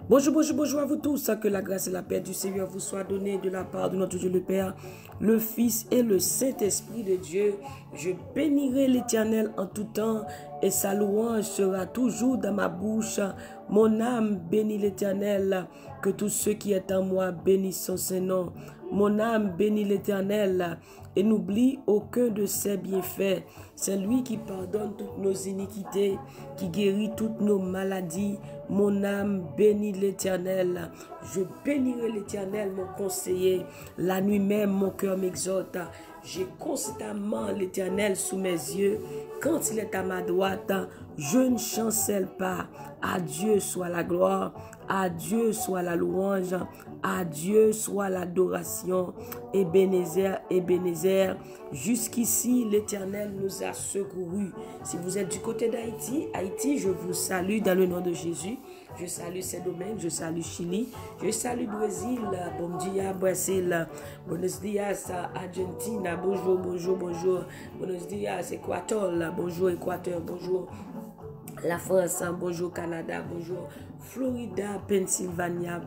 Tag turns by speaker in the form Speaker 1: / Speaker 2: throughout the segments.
Speaker 1: Bonjour, bonjour, bonjour à vous tous. Que la grâce et la paix du Seigneur vous soient données de la part de notre Dieu le Père, le Fils et le Saint-Esprit de Dieu. Je bénirai l'Éternel en tout temps et sa louange sera toujours dans ma bouche. Mon âme bénit l'Éternel, que tous ceux qui est en moi bénissent son Saint-Nom. Mon âme bénit l'Éternel et n'oublie aucun de ses bienfaits. C'est lui qui pardonne toutes nos iniquités, qui guérit toutes nos maladies. Mon âme bénit l'Éternel. Je bénirai l'Éternel, mon conseiller. La nuit même, mon cœur m'exhorte. J'ai constamment l'Éternel sous mes yeux. Quand il est à ma droite, je ne chancelle pas. À Dieu soit la gloire, à Dieu soit la louange, à Dieu soit l'adoration. Ebenezer, Ebenezer, jusqu'ici l'Éternel nous a secourus. Si vous êtes du côté d'Haïti, je vous salue dans le nom de Jésus. Je salue Saint-Domingue, je salue Chili, je salue Brésil, bon dia Brésil, buenos dias Argentina, bonjour, bonjour, bonjour, buenos dias Équateur, bonjour Équateur, bonjour la France, bonjour Canada, bonjour Florida, Pennsylvania,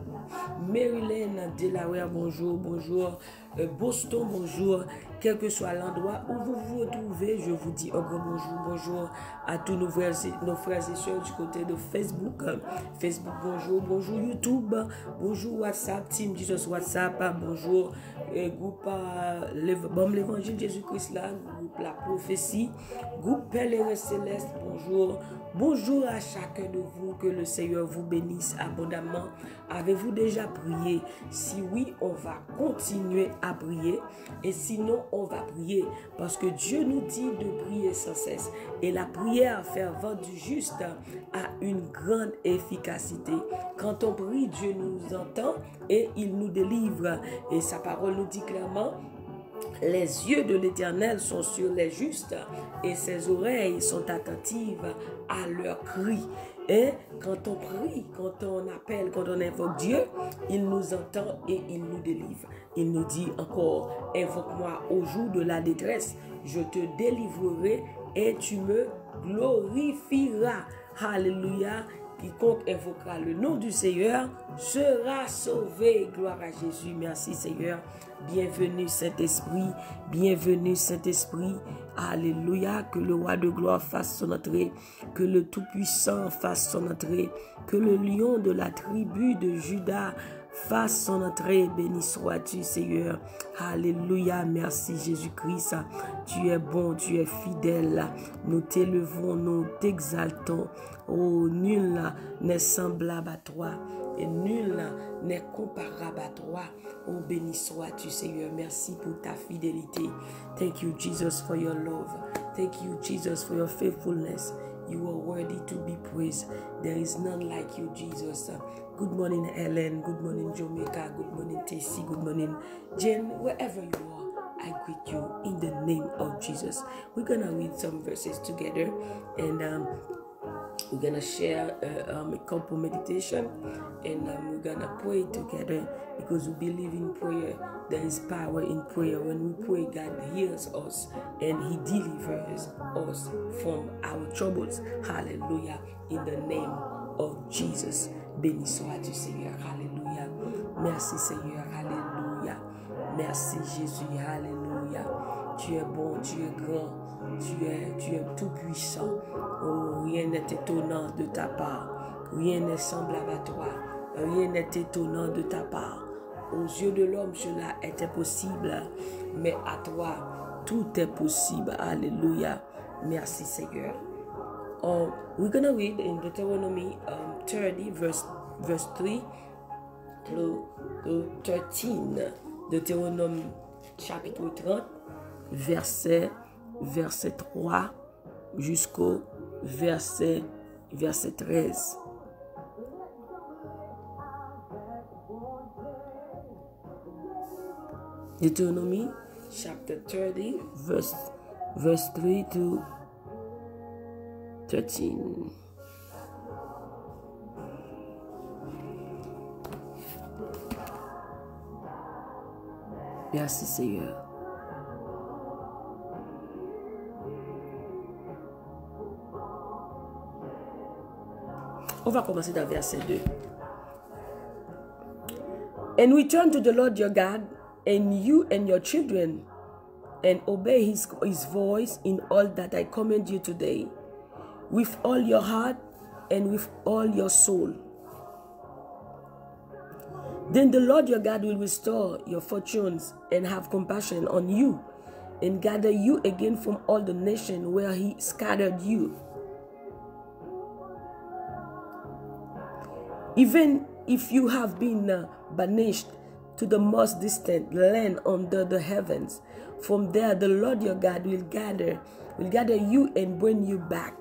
Speaker 1: Maryland, Delaware, bonjour, bonjour Boston, bonjour, quel que soit l'endroit où vous vous retrouvez, je vous dis un grand bonjour, bonjour à tous nos frères et sœurs du côté de Facebook, bonjour, bonjour YouTube, bonjour WhatsApp, Team Jesus WhatsApp, bonjour groupe l'évangile Jésus-Christ là, groupe la prophétie, groupe Pèlerin Céleste, bonjour. Bonjour à chacun de vous, que le Seigneur vous bénisse abondamment. Avez-vous déjà prié? Si oui, on va continuer à prier et sinon, on va prier parce que Dieu nous dit de prier sans cesse et la prière fervente du juste a une grande efficacité. Quand on prie, Dieu nous entend et il nous délivre et sa parole nous dit clairement: les yeux de l'Éternel sont sur les justes et ses oreilles sont attentives à leurs cris. Et quand on prie, quand on appelle, quand on invoque Dieu, il nous entend et il nous délivre. Il nous dit encore: invoque-moi au jour de la détresse, je te délivrerai et tu me glorifieras. Alléluia. Quiconque invoquera le nom du Seigneur sera sauvé. Gloire à Jésus. Merci Seigneur. Bienvenue Saint-Esprit. Bienvenue Saint-Esprit. Alléluia. Que le roi de gloire fasse son entrée. Que le Tout-Puissant fasse son entrée. Que le lion de la tribu de Juda fasse son entrée. Béni sois-tu Seigneur. Alléluia. Merci Jésus-Christ. Tu es bon, tu es fidèle. Nous t'élevons, nous t'exaltons. Oh, nul n'est semblable à toi et nul n'est comparable à toi. Oh, béni sois-tu Seigneur. Merci pour ta fidélité. Thank you Jesus for your love. Thank you Jesus for your faithfulness. You are worthy to be praised. There is none like you, Jesus. Good morning, Ellen. Good morning, Jamaica. Good morning, Tessie. Good morning, Jen. Wherever you are, I greet you in the name of Jesus. We're going to read some verses together and we're going to share a couple meditation and we're going to pray together because we believe in prayer. There is power in prayer. When we pray, God hears us and he delivers us from our troubles. Hallelujah. In the name of Jesus. Béni sois-tu Seigneur. Alléluia. Merci Seigneur. Alléluia. Merci Jésus. Alléluia. Tu es bon, tu es grand. Tu es tout puissant. Oh, rien n'est étonnant de ta part. Rien n'est semblable à toi. Rien n'est étonnant de ta part. Aux yeux de l'homme, cela est impossible. Mais à toi, tout est possible. Alléluia. Merci Seigneur. We're going to read in Deuteronomy 30, verse 3 to 13. Deutéronome chapitre 30, verset 3 jusqu'au verset 13. Deuteronomy chapter 30, verse 3 to 13. Merci Seigneur. On va commencer dans verset 2. And return to the Lord your God, and you and your children, and obey his voice in all that I command you today, with all your heart and with all your soul. Then the Lord your God will restore your fortunes and have compassion on you, and gather you again from all the nations where he scattered you. Even if you have been banished to the most distant land under the heavens, from there the Lord your God will gather you and bring you back.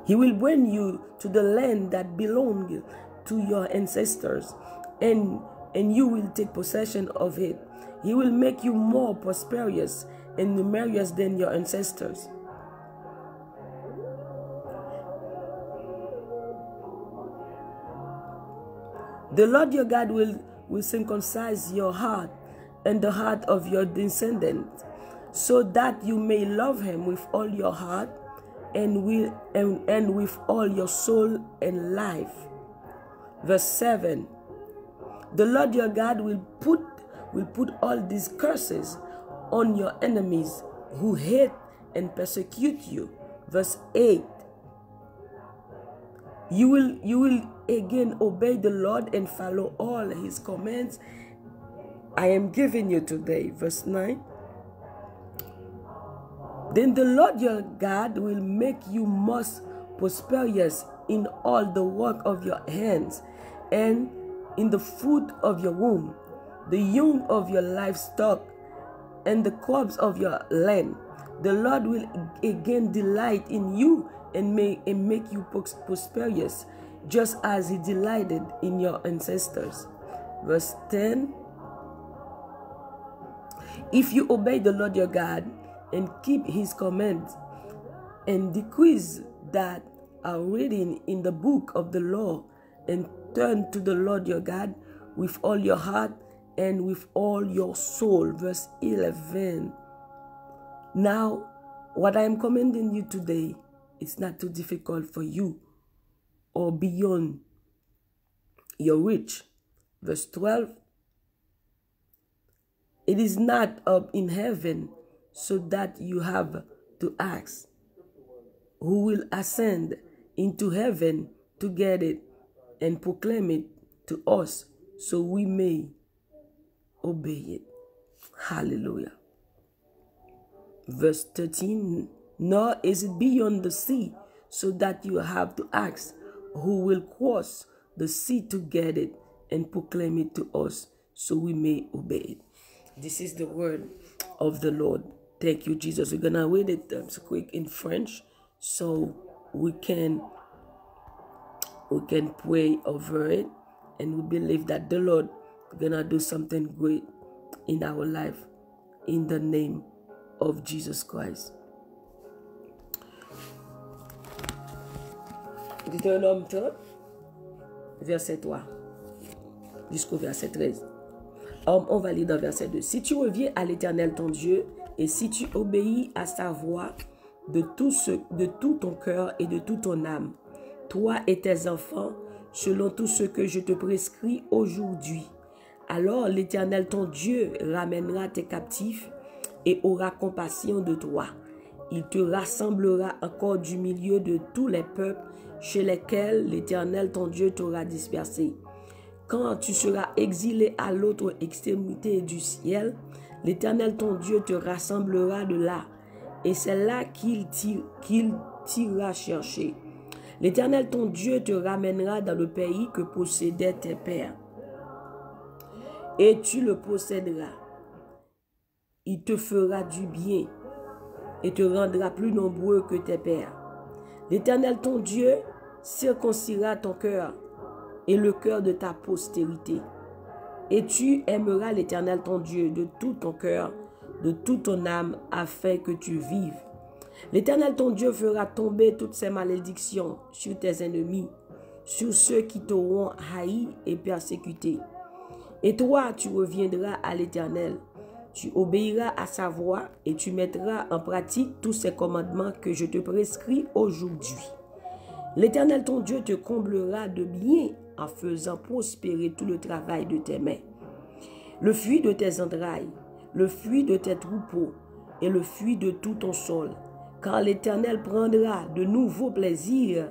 Speaker 1: He will bring you to the land that belonged to your ancestors, and you will take possession of it. He will make you more prosperous and numerous than your ancestors. The Lord your God will circumcise your heart and the heart of your descendants, so that you may love him with all your heart and with all your soul and life. Verse 7. The Lord your God will put all these curses on your enemies who hate and persecute you. Verse 8. You will again obey the Lord and follow all his commands I am giving you today. Verse 9. Then the Lord your God will make you most prosperous in all the work of your hands, and in the fruit of your womb, the young of your livestock, and the crops of your land. The Lord will again delight in you and make you prosperous, just as he delighted in your ancestors. Verse 10. If you obey the Lord your God and keep his commands and decrees that are written in the book of the law, and turn to the Lord your God with all your heart and with all your soul. Verse 11. Now, what I am commanding you today is not too difficult for you or beyond your reach. Verse 12. It is not up in heaven, so that you have to ask, who will ascend into heaven to get it and proclaim it to us, so we may obey it. Hallelujah. Verse 13. Nor is it beyond the sea, so that you have to ask, who will cross the sea to get it and proclaim it to us, so we may obey it. This is the word of the Lord. Thank you, Jesus. We're going to read it quick in French, so we can pray over it, and we believe that the Lord is going to do something great in our life, in the name of Jesus Christ. Deutéronome 30, verset 3 jusqu'au verset 13. On va lire dans verset 2. Si tu reviens à l'Éternel ton Dieu, et si tu obéis à sa voix de tout ton cœur et de toute ton âme, toi et tes enfants, selon tout ce que je te prescris aujourd'hui, alors l'Éternel ton Dieu ramènera tes captifs et aura compassion de toi. Il te rassemblera encore du milieu de tous les peuples chez lesquels l'Éternel ton Dieu t'aura dispersé. Quand tu seras exilé à l'autre extrémité du ciel, l'Éternel ton Dieu te rassemblera de là, et c'est là qu'il t'ira chercher. L'Éternel ton Dieu te ramènera dans le pays que possédaient tes pères, et tu le posséderas. Il te fera du bien et te rendra plus nombreux que tes pères. L'Éternel ton Dieu circoncira ton cœur et le cœur de ta postérité. Et tu aimeras l'Éternel ton Dieu de tout ton cœur, de toute ton âme, afin que tu vives. L'Éternel ton Dieu fera tomber toutes ces malédictions sur tes ennemis, sur ceux qui t'auront haï et persécuté. Et toi, tu reviendras à l'Éternel, tu obéiras à sa voix et tu mettras en pratique tous ces commandements que je te prescris aujourd'hui. L'Éternel ton Dieu te comblera de bien en faisant prospérer tout le travail de tes mains. Le fruit de tes entrailles, le fruit de tes troupeaux et le fruit de tout ton sol. Car l'Éternel prendra de nouveaux plaisirs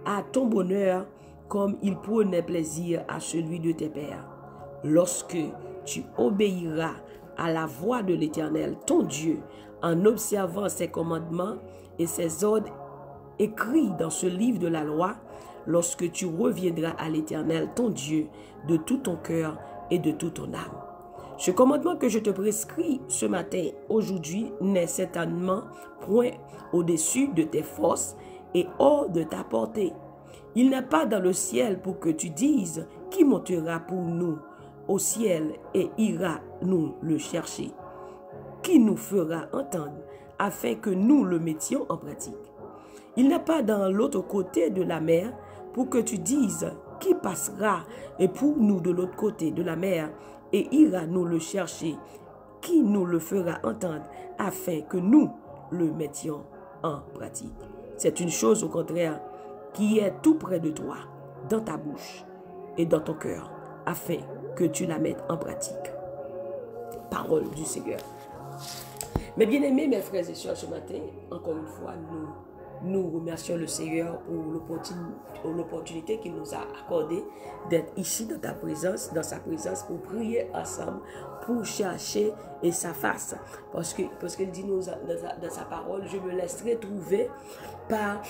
Speaker 1: à ton bonheur comme il prenait plaisir à celui de tes pères. Lorsque tu obéiras à la voix de l'Éternel, ton Dieu, en observant ses commandements et ses ordres écrits dans ce livre de la loi, lorsque tu reviendras à l'Éternel, ton Dieu, de tout ton cœur et de toute ton âme. Ce commandement que je te prescris ce matin, aujourd'hui, n'est certainement point au-dessus de tes forces et hors de ta portée. Il n'est pas dans le ciel pour que tu dises, qui montera pour nous au ciel et ira nous le chercher? Qui nous fera entendre afin que nous le mettions en pratique? Il n'est pas dans l'autre côté de la mer pour que tu dises, qui passera et pour nous de l'autre côté de la mer et ira nous le chercher? Qui nous le fera entendre afin que nous le mettions en pratique? C'est une chose au contraire qui est tout près de toi, dans ta bouche et dans ton cœur, afin que tu la mettes en pratique. Parole du Seigneur. Mes bien-aimés, mes frères et sœurs, ce matin, encore une fois, nous remercions le Seigneur pour l'opportunité qu'il nous a accordée d'être ici dans sa présence, pour prier ensemble, pour chercher sa face. Parce qu'il dit dans sa parole, je me laisserai trouver par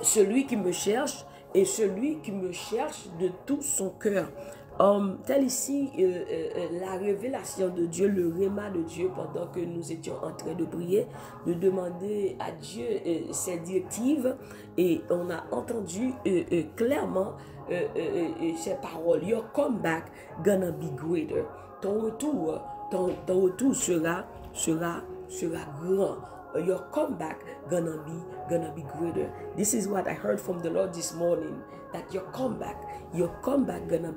Speaker 1: celui qui me cherche et celui qui me cherche de tout son cœur. Tel ici la révélation de Dieu, le réma de Dieu pendant que nous étions en train de prier, de demander à Dieu ses directives, et on a entendu clairement ces paroles. Your comeback gonna be greater. Ton retour sera grand. Your comeback gonna be greater. This is what I heard from the Lord this morning, that your comeback gonna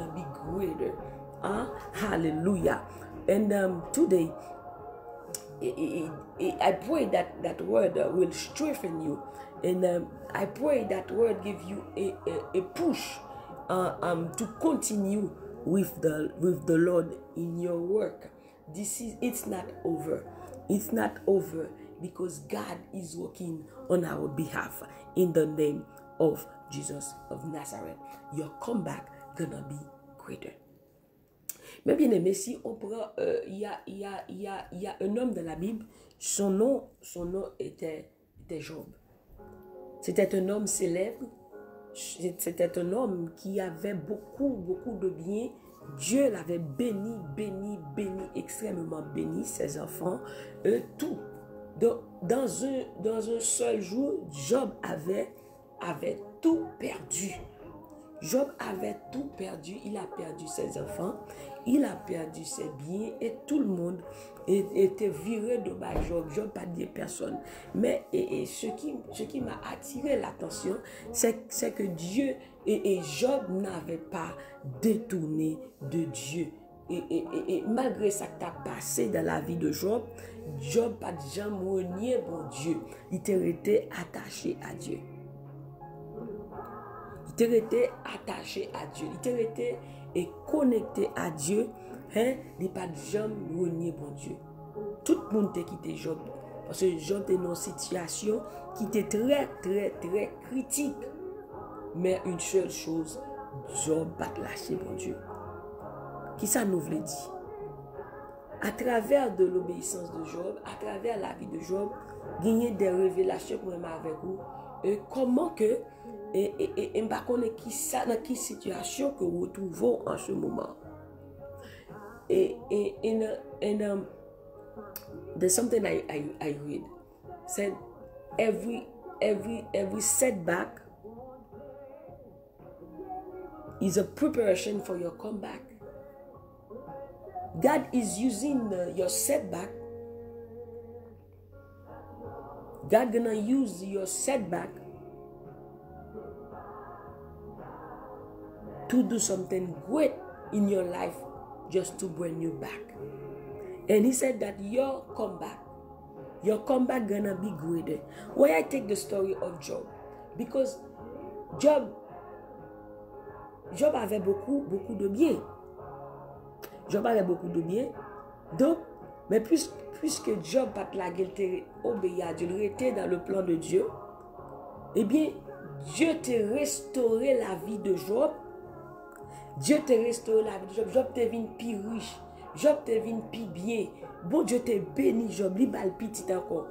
Speaker 1: be greater. Hallelujah. And today I pray that word will strengthen you, and I pray that word give you a push to continue with the Lord in your work. It's not over. It's not over, because God is working on our behalf in the name of Jesus of Nazareth. Your comeback gonna be greater. Mais bien aimé, si on prend, il y a un homme dans la Bible, son nom était Job. C'était un homme célèbre, c'était un homme qui avait beaucoup de biens. Dieu l'avait béni, extrêmement béni, ses enfants, tout. Dans un seul jour, Job avait tout perdu. Job avait tout perdu. Il a perdu ses enfants, il a perdu ses biens, et tout le monde était viré de bas Job. Job pas dit personne. Mais ce qui m'a attiré l'attention, c'est que Dieu et Job n'avait pas détourné de Dieu. Et malgré ça qui a passé dans la vie de Job, Job pas jamais renié bon Dieu. Il était resté attaché à Dieu. Il était resté attaché à Dieu. Il était resté et connecté à Dieu. Il n'a pas jamais renié bon Dieu. Tout le monde a quitté Job. Parce que Job était dans une situation qui était très critique. Mais une seule chose, Job n'a pas lâché bon Dieu. Qui ça nous voulait dire? À travers de l'obéissance de Job, à travers la vie de Job, gagner des révélations pour moi avec vous. Comment que et pas connaître qui ça, dans quelle situation que vous trouvez en ce moment. There's something I read. Said every setback is a preparation for your comeback. God is using your setback. God gonna use your setback to do something great in your life, just to bring you back. And he said that your comeback gonna be greater. Why I take the story of Job? Because Job avait beaucoup de biens. Job avait beaucoup de biens. Donc, mais puisque Job pas la gueule obéi à Dieu, il était dans le plan de Dieu, eh bien, Dieu t'a restauré la vie de Job. Dieu t'a restauré la vie de Job. Job t'est venu plus riche. Job t'est venu plus bien. Bon Dieu t'est béni Job. Il va le petit encore.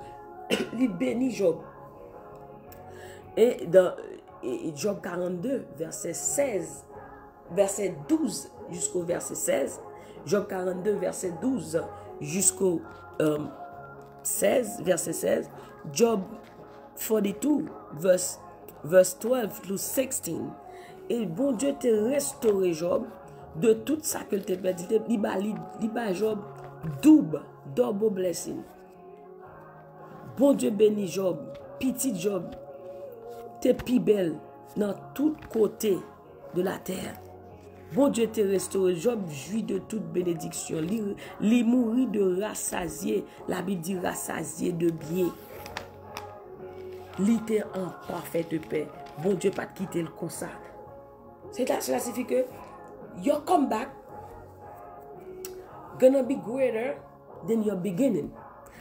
Speaker 1: Il bénit Job. Et dans Job 42, verset 16, verset 12 jusqu'au verset 16, Job 42, verset 12 jusqu'au 16, verset 16, Job 42, verse 12 to 16. Et bon Dieu t'a restauré Job de tout ça que tu as perdu. Il va Job double blessing. Bon Dieu bénit Job, petit Job, t'es plus belle dans tout côté de la terre. Bon Dieu te restauré. Job jouit de toute bénédiction. Il mourit de rassasié. La Bible dit rassasié de bien. Il était en parfaite paix. Bon Dieu pas quitter le comme ça. Cela signifie que your comeback gonna be greater than your beginning.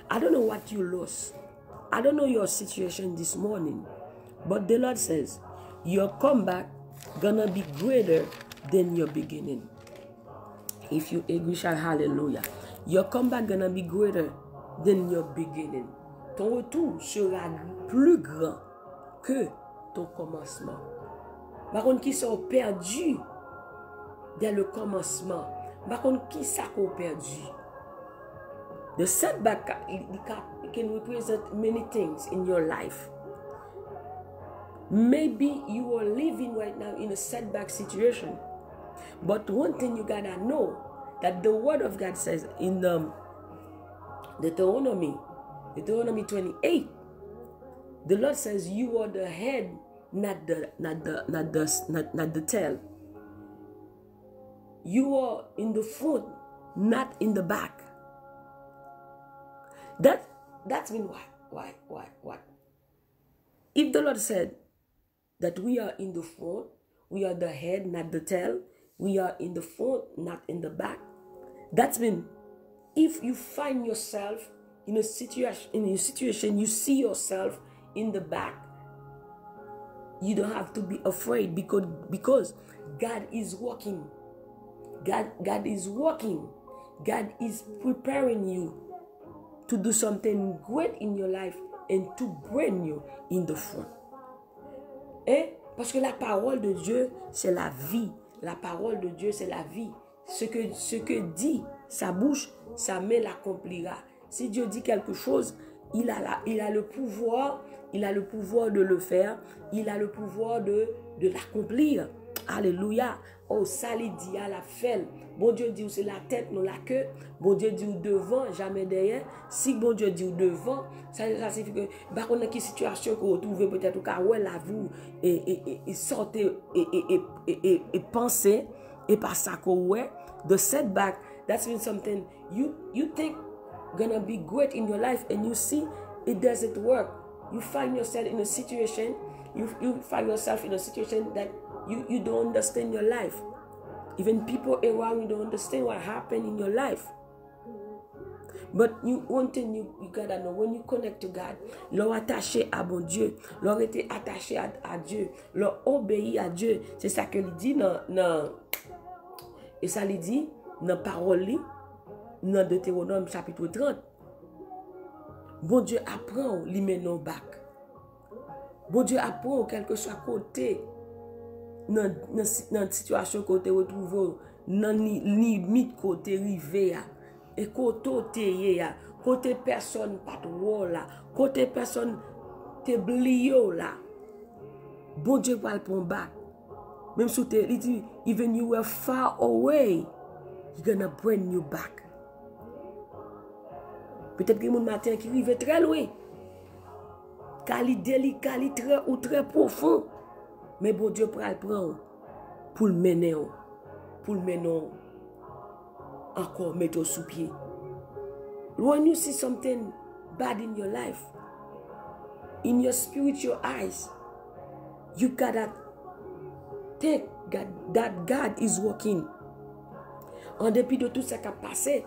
Speaker 1: I don't know what you lost. I don't know your situation this morning. But the Lord says, your comeback gonna be greater than your beginning. If you agree, shout hallelujah. Your comeback gonna be greater than your beginning. Ton retour sera plus grand que ton commencement. Par contre, qui sont perdus dès le commencement. Par contre, qui ça qu'on perdu? The setback can represent many things in your life. Maybe you are living right now in a setback situation. But one thing you gotta know, that the word of God says in Deuteronomy 28, the Lord says you are the head, not the tail. You are in the front, not in the back. That's mean what? If the Lord said that we are in the front, we are the head, not the tail, we are in the front, not in the back. That means if you find yourself in a situation, you see yourself in the back, you don't have to be afraid because God is working. God is working. God is preparing you to do something great in your life and to bring you in the front. Et parce que la parole de Dieu, c'est la vie. La parole de Dieu, c'est la vie. Ce que dit sa bouche, sa main l'accomplira. Si Dieu dit quelque chose, il a le pouvoir de le faire. Il a le pouvoir de l'accomplir. Alléluia. Oh, ça lui dit à la fait. Bon Dieu dit c'est la tête, non la queue. Bon Dieu dit devant, jamais derrière. Si bon Dieu dit devant, ça signifie que par contre, dans quelle situation que vous trouvez peut-être au cas où elle a vous et sortez et pensez et par ça que ouais, the setback, that's mean something you think gonna be great in your life and you see it doesn't work. You find yourself in a situation, you find yourself in a situation that you don't understand your life. Even people around you don't understand what happened in your life. But one thing you gotta know, when you connect to God, leur attaché à bon Dieu, leur été attaché à Dieu, leur obéit à Dieu. C'est ça que il dit et ça il dit dans parole dans Deutéronome chapitre 30. Bon Dieu apprend li menon back. Bon Dieu apprend quel que soit côté dans situation côté retrouve dans limite côté rivé et côté ya côté personne pas de là côté personne te blio là. Bon Dieu va le prendre back. Même si il dit even you were far away, he's gonna bring you back. Peut-être que mon matin qui arrive très loin, cali délicat, très ou très profond, mais bon Dieu pour le prendre, pour le mener encore mettre sous pied. When you see something bad in your life, in your spiritual eyes, You gotta think that God is working. En dépit de tout ce qui a passé,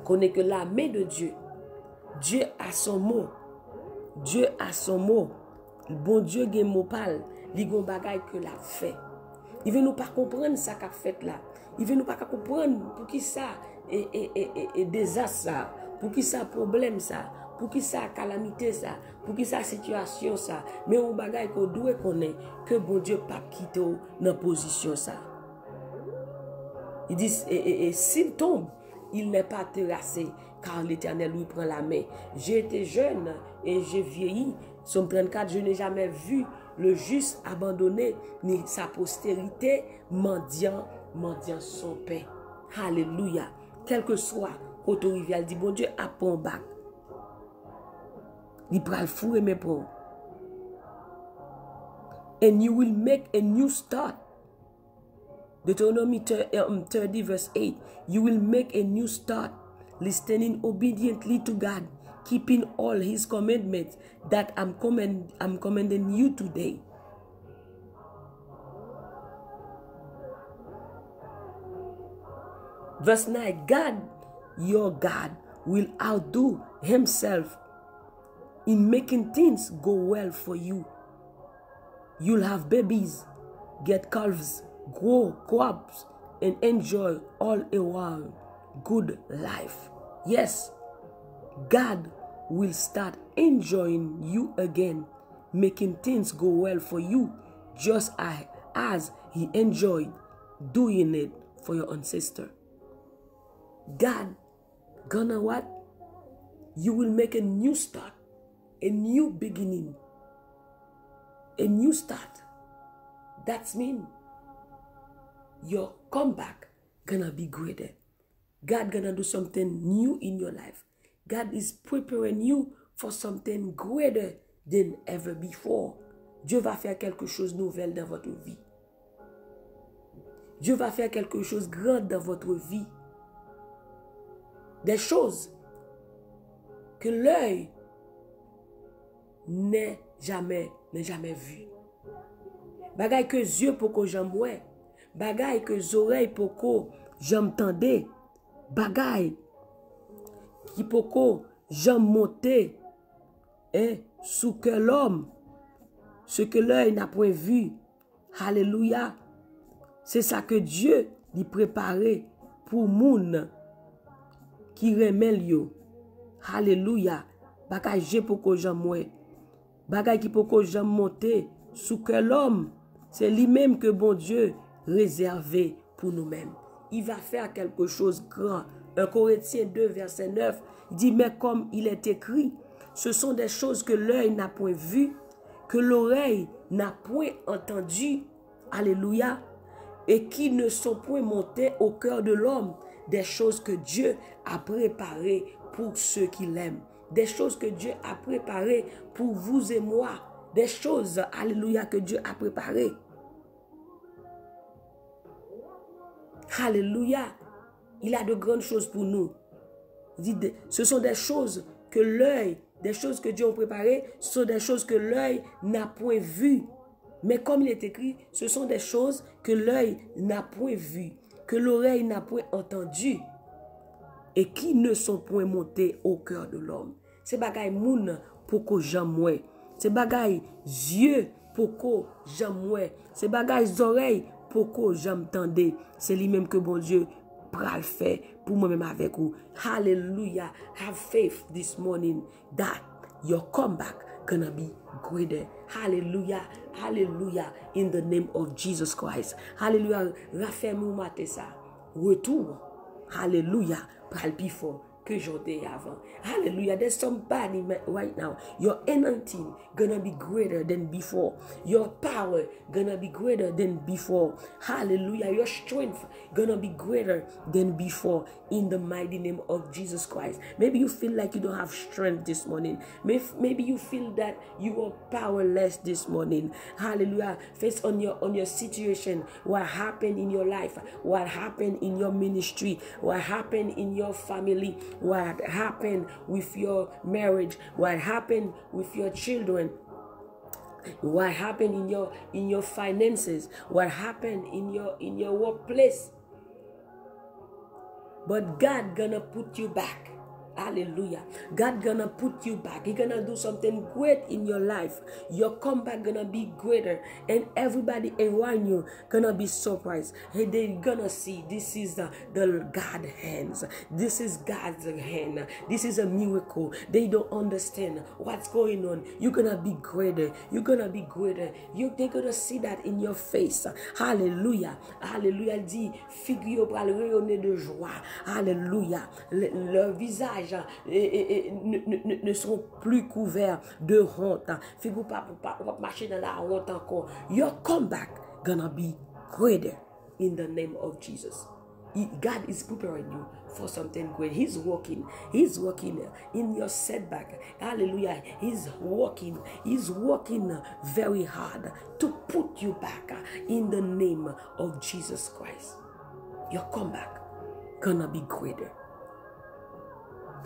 Speaker 1: connaît que la main de Dieu, Dieu a son mot. Dieu a son mot. Bon Dieu gen mot pal, li gon bagay que l'a fait. Il veut nous pas comprendre ça qu'a fait là. Il veut nous pas comprendre pour qui ça et désastre ça, pour qui ça problème ça, pour qui ça calamité ça, pour qui ça situation ça. Mais on bagay qu'on doit connaître que bon Dieu pas quitter dans position ça. Il dit et s'il tombe, il n'est pas terrassé car l'Éternel lui prend la main. J'ai été jeune et j'ai vieilli. Somme 34, je n'ai jamais vu le juste abandonné, ni sa postérité mendiant son pain. Alléluia. Quel que soit, quand on rivière, dit, bon Dieu, a pon bac. Il pral fouer mes pons. And you will make a new start. Deuteronomy 30 verse 8. You will make a new start, listening obediently to God, keeping all his commandments that I'm commanding you today. Verse 9, God, your God, will outdo himself in making things go well for you. You'll have babies, get calves, grow crops, and enjoy all around good life. Yes, God will start enjoying you again, making things go well for you, just as he enjoyed doing it for your ancestor. God gonna what? You will make a new start, a new beginning, a new start. That means your comeback gonna be greater. God gonna do something new in your life. God is preparing you for something greater than ever before. Dieu va faire quelque chose de nouvel dans votre vie. Dieu va faire quelque chose de grand dans votre vie. Des choses que l'œil n'a jamais vues. Bagay que yeux pour que j'en vois. Bagay que oreilles pour que j'entendais. Bagay qui pour que j'en montais. Sous que l'homme, ce que l'œil n'a point vu. Alléluia. C'est ça que Dieu lui préparait pour moun qui remet yo. Alléluia. Bagay j'ai pour que j'en moi. Bagay qui pour que j'en monter. Sous que l'homme, c'est lui-même que bon Dieu réservé pour nous-mêmes. Il va faire quelque chose de grand. 1 Corinthiens 2, verset 9, il dit, mais comme il est écrit, ce sont des choses que l'œil n'a point vues, que l'oreille n'a point entendues, alléluia, et qui ne sont point montées au cœur de l'homme, des choses que Dieu a préparées pour ceux qui l'aiment, des choses que Dieu a préparées pour vous et moi, des choses, alléluia, que Dieu a préparées. Alléluia. Il a de grandes choses pour nous. Ce sont des choses que l'œil, des choses que Dieu a préparées, ce sont des choses que l'œil n'a point vues. Mais comme il est écrit, ce sont des choses que l'œil n'a point vues, que l'oreille n'a point entendues, et qui ne sont point montées au cœur de l'homme. C'est bagay moun pour que j'aime. C'est bagay yeux pour que j'aime. C'est bagay oreilles pour que j'entendais. C'est lui-même que bon Dieu pral fait pour moi-même avec vous. Hallelujah. Have faith this morning that your comeback gonna be greater. Hallelujah. Hallelujah. In the name of Jesus Christ. Hallelujah. Raffermez-vous matin ça. Retour. Hallelujah. Pral plus fort que j'étais avant. Hallelujah. There's somebody right now. Your anointing gonna be greater than before. Your power gonna be greater than before. Hallelujah. Your strength gonna be greater than before. In the mighty name of Jesus Christ. Maybe you feel like you don't have strength this morning. Maybe you feel that you are powerless this morning. Hallelujah. Face on your situation. What happened in your life? What happened in your ministry? What happened in your family? What happened with your marriage? What happened with your children? What happened in your finances? What happened in your workplace? But God gonna put you back. Hallelujah. God gonna put you back. He gonna do something great in your life. Your comeback gonna be greater. And everybody around you gonna be surprised. Hey, they gonna see this is the God hands. This is God's hand. This is a miracle. They don't understand what's going on. You're gonna be greater. You're gonna be greater. They're gonna see that in your face. Hallelujah. Hallelujah. Elle dit, figure pour le rayonner de joie. Hallelujah. Leur visage ne seront plus couverts de honte. Figure pas marcher dans la honte encore. Your comeback gonna be greater in the name of Jesus. God is preparing you for something great. He's working in your setback. Hallelujah. He's working very hard to put you back in the name of Jesus Christ. Your comeback gonna be greater.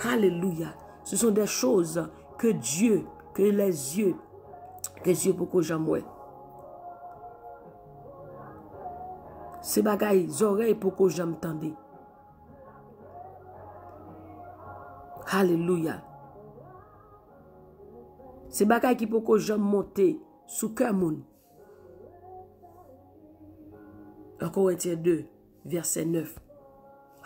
Speaker 1: Alléluia. Ce sont des choses que Dieu, que les yeux pour que j'aime. Ces bagailles, les oreilles pour que j'aime tendre. Alléluia. Ces bagailles qui pour que j'aime monter sous cœur moun. 1 Corinthiens 2, verset 9.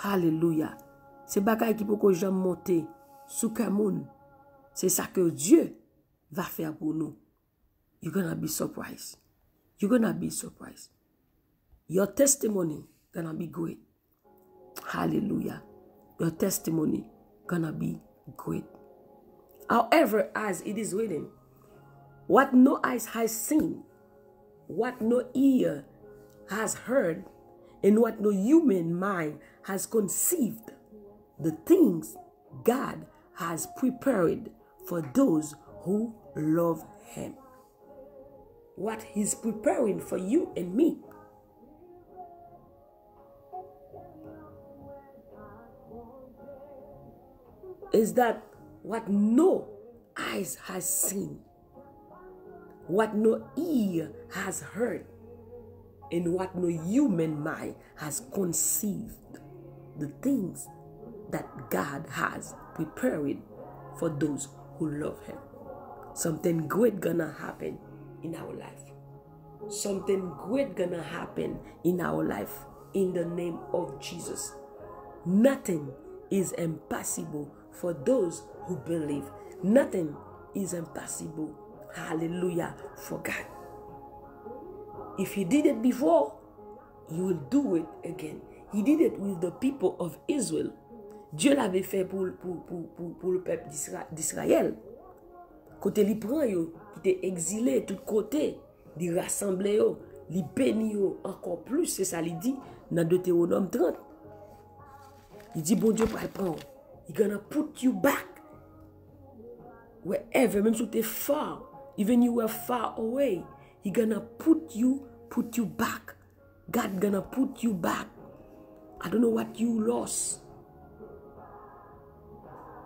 Speaker 1: Alléluia. C'est bagaille qui pour que j'aime monter sous cœur moun. C'est ça que Dieu va faire pour nous. You're gonna be surprised. You're gonna be surprised. Your testimony gonna be great. Hallelujah. Your testimony gonna be great. However, as it is written, what no eyes has seen, what no ear has heard, and what no human mind has conceived, the things God has prepared for those who love Him. What He's preparing for you and me. Is that what no eyes has seen, what no ear has heard, and what no human mind has conceived, the things that God has prepared for those who love Him. Something great gonna happen in our life. Something great gonna happen in our life in the name of Jesus. Nothing is impossible for those who believe. Nothing is impossible, hallelujah, for God. If He did it before, He will do it again. He did it with the people of Israel. Dieu l'avait fait pour le peuple d'Israël. Côté li prend yo, qui était exilé tout côté, li rassemble yo, li béni yo encore plus, c'est ça li dit dans Deutéronome 30. Il dit bon Dieu va le prendre. He gonna put you back wherever, même si tu es far, even you were far away, He gonna put you back. God gonna put you back. I don't know what you lost,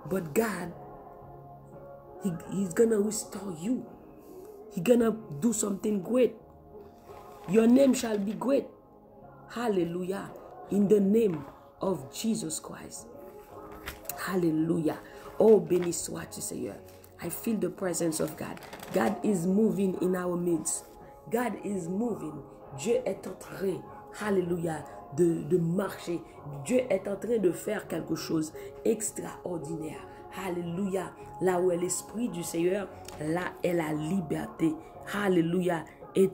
Speaker 1: but God, He's gonna restore you. He's gonna do something great. Your name shall be great. Hallelujah. In the name of Jesus Christ. Hallelujah. Oh, béni soit-tu, Seigneur. I feel the presence of God. God is moving in our midst. God is moving. Dieu est en train, hallelujah, de marcher. Dieu est en train de faire quelque chose extraordinaire. Hallelujah. Là où est l'Esprit du Seigneur, là est la liberté. Hallelujah. Et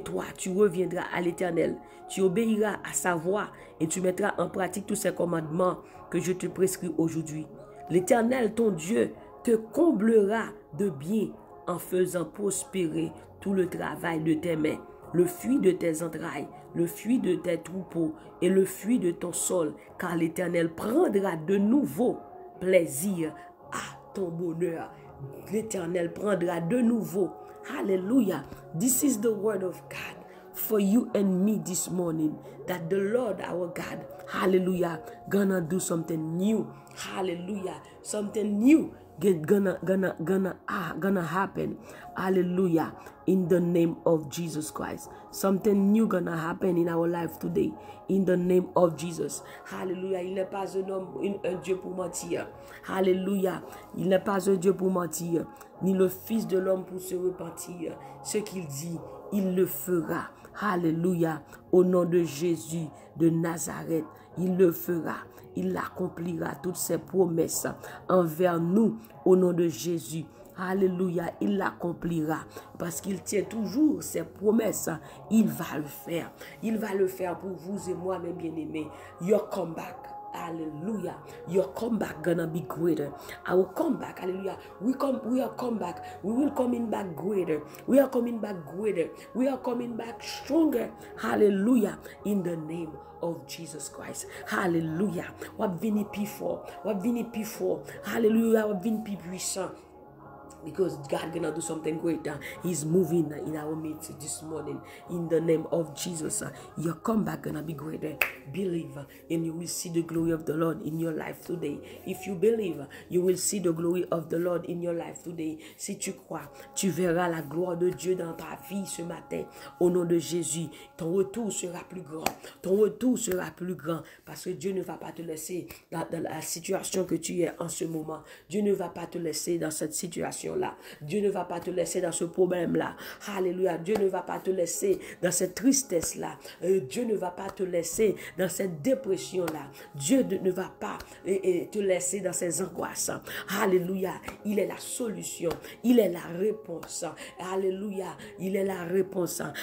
Speaker 1: toi, tu reviendras à l'Éternel. Tu obéiras à sa voix et tu mettras en pratique tous ces commandements que je te prescris aujourd'hui. L'Éternel, ton Dieu, te comblera de bien en faisant prospérer tout le travail de tes mains, le fruit de tes entrailles, le fruit de tes troupeaux et le fruit de ton sol, car l'Éternel prendra de nouveau plaisir à ton bonheur. L'Éternel prendra de nouveau. Hallelujah. This is the word of God for you and me this morning, that the Lord our God, hallelujah, gonna do something new. Hallelujah. Something new gonna happen. Hallelujah. In the name of Jesus Christ. Something new gonna happen in our life today. In the name of Jesus. Hallelujah. Il n'est pas un homme, un Dieu pour mentir. Hallelujah. Il n'est pas un Dieu pour mentir, ni le Fils de l'homme pour se repentir. Ce qu'il dit, il le fera. Hallelujah. Au nom de Jésus de Nazareth, il le fera. Il accomplira toutes ses promesses envers nous au nom de Jésus. Alléluia, il l'accomplira parce qu'il tient toujours ses promesses. Il va le faire. Il va le faire pour vous et moi, mes bien-aimés. Your comeback. Hallelujah. Your comeback gonna be greater. Our comeback, hallelujah. We are come back. We will coming back greater. We are coming back greater. We are coming back stronger. Hallelujah. In the name of Jesus Christ. Hallelujah. What vini P4. What vini P4. Hallelujah. What vini P puissant. Because God gonna do something great. He's moving in our midst this morning. In the name of Jesus. Your comeback gonna be greater. Believe and you will see the glory of the Lord in your life today. If you believe, you will see the glory of the Lord in your life today. Si tu crois, tu verras la gloire de Dieu dans ta vie ce matin. Au nom de Jésus, ton retour sera plus grand. Ton retour sera plus grand. Parce que Dieu ne va pas te laisser dans la situation que tu es en ce moment. Dieu ne va pas te laisser dans cette situation là. Dieu ne va pas te laisser dans ce problème-là. Alléluia. Dieu ne va pas te laisser dans cette tristesse-là. Dieu ne va pas te laisser dans cette dépression-là. Dieu ne va pas te laisser dans ces angoisses. Alléluia. Il est la solution. Il est la réponse. Alléluia. Il est la réponse à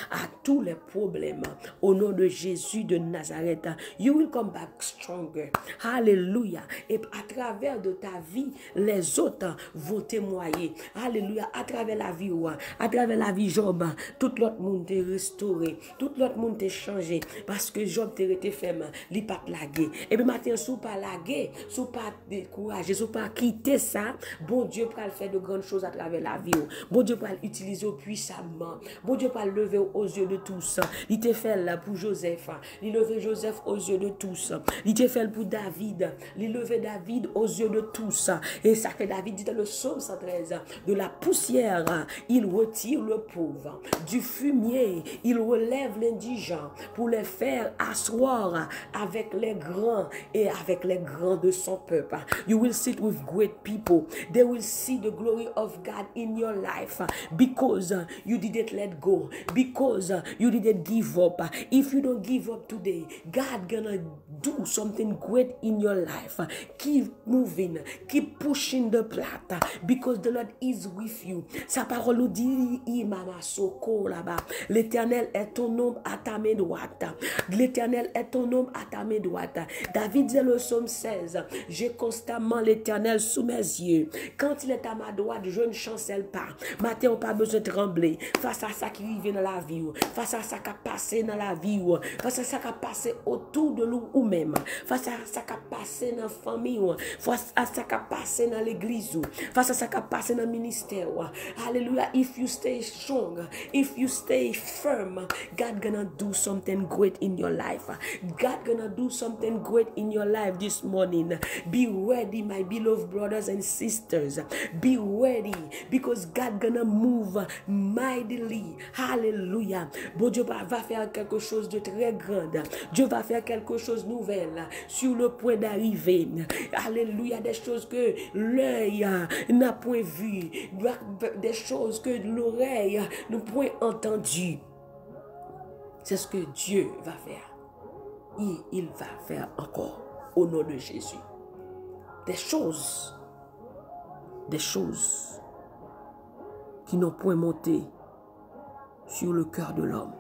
Speaker 1: tous les problèmes. Au nom de Jésus de Nazareth. You will come back stronger. Alléluia. Et à travers de ta vie, les autres vont témoigner. Alléluia. À travers la vie, à travers la vie Job, tout l'autre monde t'est restauré. Tout l'autre monde t'est changé. Parce que Job t'est été ferme. Il pas lagué. Et puis maintenant, si vous pas lagué, si vous pas découragé, si vous pas quitter ça, bon Dieu peut faire de grandes choses à travers la vie. Bon Dieu peut l'utiliser puissamment. Bon Dieu peut lever aux yeux de tous. Il t'a fait là pour Joseph. Il lever Joseph aux yeux de tous. Il t'a fait pour David. Il lever David aux yeux de tous. Et ça que David dit dans le psaume 113. De la poussière, il retire le pauvre. Du fumier, il relève l'indigent pour les faire asseoir avec les grands et avec les grands de son peuple. You will sit with great people. They will see the glory of God in your life because you didn't let go. Because you didn't give up. If you don't give up today, God gonna do something great in your life. Keep moving. Keep pushing the plot because the Lord is with you. Sa parole nous dit, là-bas. L'Éternel est ton nom à ta main droite. L'Éternel est ton nom à ta main droite. David dit le psaume 16, j'ai constamment l'Éternel sous mes yeux. Quand il est à ma droite, je ne chancelle pas. Matin, on n'a pas besoin de trembler face à ça qui vient dans la vie, face à ça qui a passé dans la vie, face à ça qui a passé autour de nous ou même, face à ça qui a passé dans la famille, face à ça qui a passé dans l'église, face à ça qui a passé dans le ministère. Hallelujah. If you stay strong, if you stay firm, God gonna do something great in your life. God gonna do something great in your life this morning. Be ready, my beloved brothers and sisters. Be ready because God gonna move mightily. Hallelujah. Bon Dieu va faire quelque chose de très grand. Dieu va faire quelque chose de nouvel sur le point d'arriver. Alléluia. Des choses que l'œil n'a point vu, des choses que l'oreille n'a point entendu. C'est ce que Dieu va faire. Et il va faire encore au nom de Jésus. Des choses qui n'ont point monté sur le cœur de l'homme.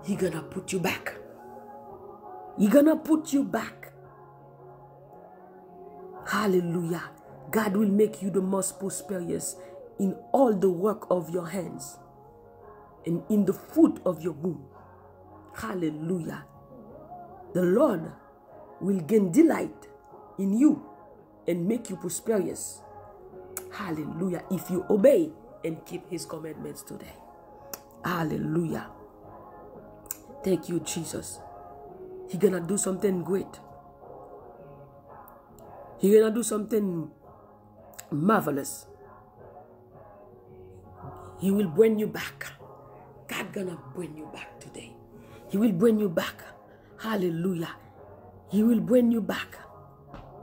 Speaker 1: He's gonna put you back. He's gonna put you back. Hallelujah. God will make you the most prosperous in all the work of your hands and in the fruit of your womb. Hallelujah. The Lord will gain delight in you and make you prosperous. Hallelujah. If you obey and keep his commandments today. Hallelujah. Thank you, Jesus. He's gonna do something great. He's gonna do something marvelous. He will bring you back. God gonna bring you back today. He will bring you back. Hallelujah. He will bring you back.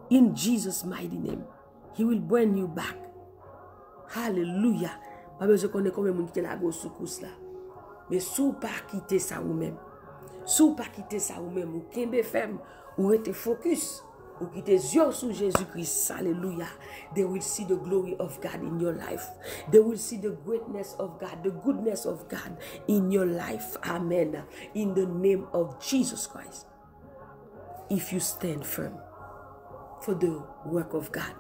Speaker 1: In Jesus' mighty name. He will bring you back. Hallelujah. Pas besoin qu'on ait comme moun qui la grosse secousse là. Mais sous pas quitter ça ou même. Sous pas quitter ça ou même. Ou kembe ferme. Ou rete focus. Ou quitter yeux sur Jésus-Christ. Hallelujah. They will see the glory of God in your life. They will see the greatness of God. The goodness of God in your life. Amen. In the name of Jesus Christ. If you stand firm for the work of God.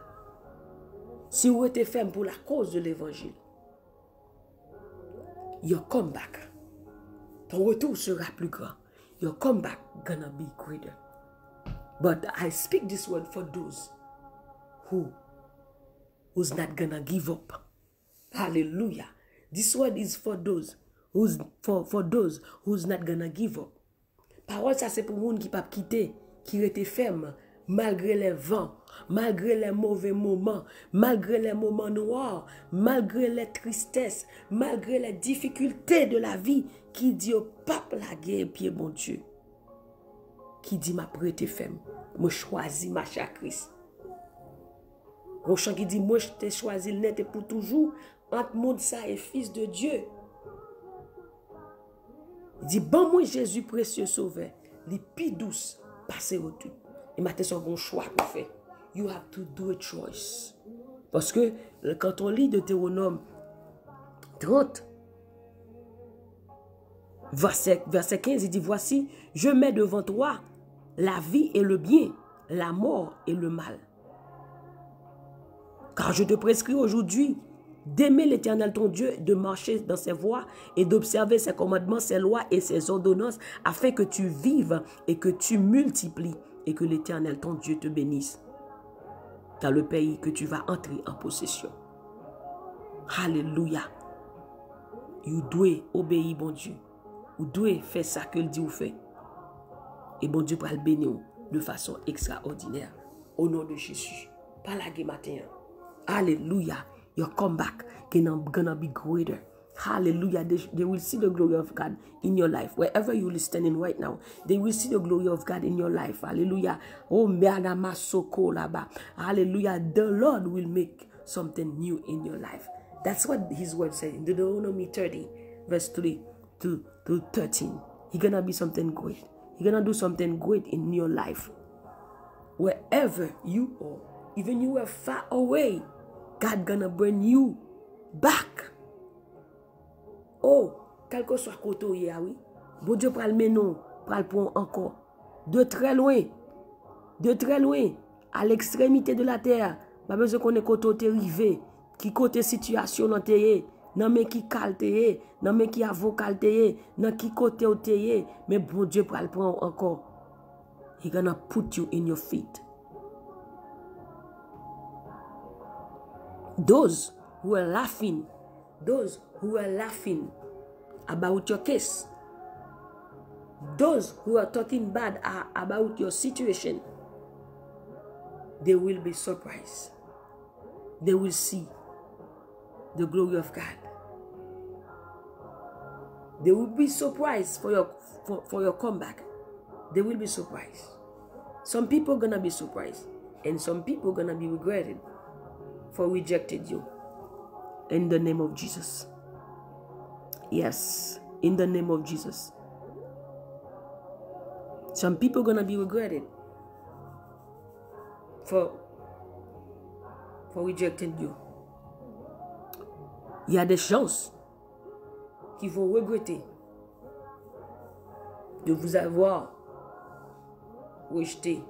Speaker 1: Si vous êtes ferme pour la cause de l'évangile, your comeback, ton retour sera plus grand. Your comeback gonna be greater. But I speak this word for those who's not gonna give up. Hallelujah. This word is for those who's not gonna give up. Parole ça c'est pour moun qui pas quitter, qui rete ferme malgré les vents, malgré les mauvais moments, malgré les moments noirs, malgré les tristesses, malgré les difficultés de la vie, qui dit au pape la guerre pied bon Dieu. Qui dit ma prêté ferme, moi choisis ma Christ. Mon chant qui dit moi je t'ai choisi le net pour toujours entre monde ça et fils de Dieu. Il dit bon moi Jésus précieux sauveur, les plus douces passer au tout. Et maintenant c'est un bon choix pour faire. You have to do a choice. Parce que quand on lit Deutéronome 30, verset 15, il dit, voici, je mets devant toi la vie et le bien, la mort et le mal. Car je te prescris aujourd'hui d'aimer l'Éternel ton Dieu, de marcher dans ses voies et d'observer ses commandements, ses lois et ses ordonnances, afin que tu vives et que tu multiplies et que l'Éternel ton Dieu te bénisse dans le pays que tu vas entrer en possession. Alléluia. You dois obéir, bon Dieu. Vous devez faire ça que le dit ou fait. Et bon Dieu va le bénir de façon extraordinaire. Au nom de Jésus. Pas la guerre matin. Hallelujah. Your comeback gonna be greater. Hallelujah. They will see the glory of God in your life. Wherever you're standing right now, they will see the glory of God in your life. Hallelujah. Oh, hallelujah. The Lord will make something new in your life. That's what his word says in Deuteronomy 30, verse 3 to 13. He's gonna be something great. He's gonna do something great in your life. Wherever you are, even you are far away, God gonna bring you back. Oh, quel que soit côté où il y a, oui. Bon Dieu pral menon, pral prendre encore. De très loin, à l'extrémité de la terre. Pas besoin qu'on ait côté rivé, qui côté situation dans terre, non mais qui calte, non mais qui avocat, non qui côté au terre, mais bon Dieu pral prendre encore. He gonna put you in your feet. Those who are laughing about your case, those who are talking bad about your situation, they will be surprised. They will see the glory of God. They will be surprised for your comeback. They will be surprised. Some people are gonna be surprised, and some people are gonna be regretted for rejecting you. In the name of Jesus. Yes, in the name of Jesus. Some people are gonna be regretted for rejecting you. Il y a des chances qui vont regretter de vous avoir rejeté.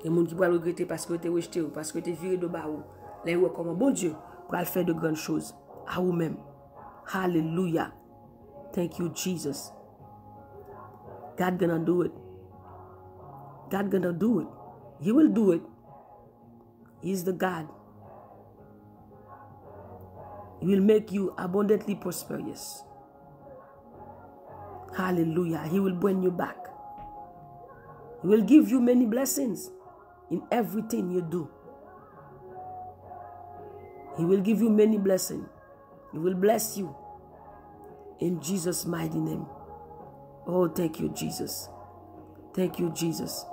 Speaker 1: Il y a des gens qui vont regretter parce que tu es rejeté ou parce que tu es viré de bas ou. Là, ils comme bon Dieu pour faire de grandes choses à vous-même. Hallelujah. Thank you, Jesus. God gonna do it. God gonna do it. He will do it. He's the God. He will make you abundantly prosperous. Hallelujah. He will bring you back. He will give you many blessings. in everything you do. He will give you many blessings. He will bless you. In Jesus' mighty name. Oh, thank you, Jesus. Thank you, Jesus.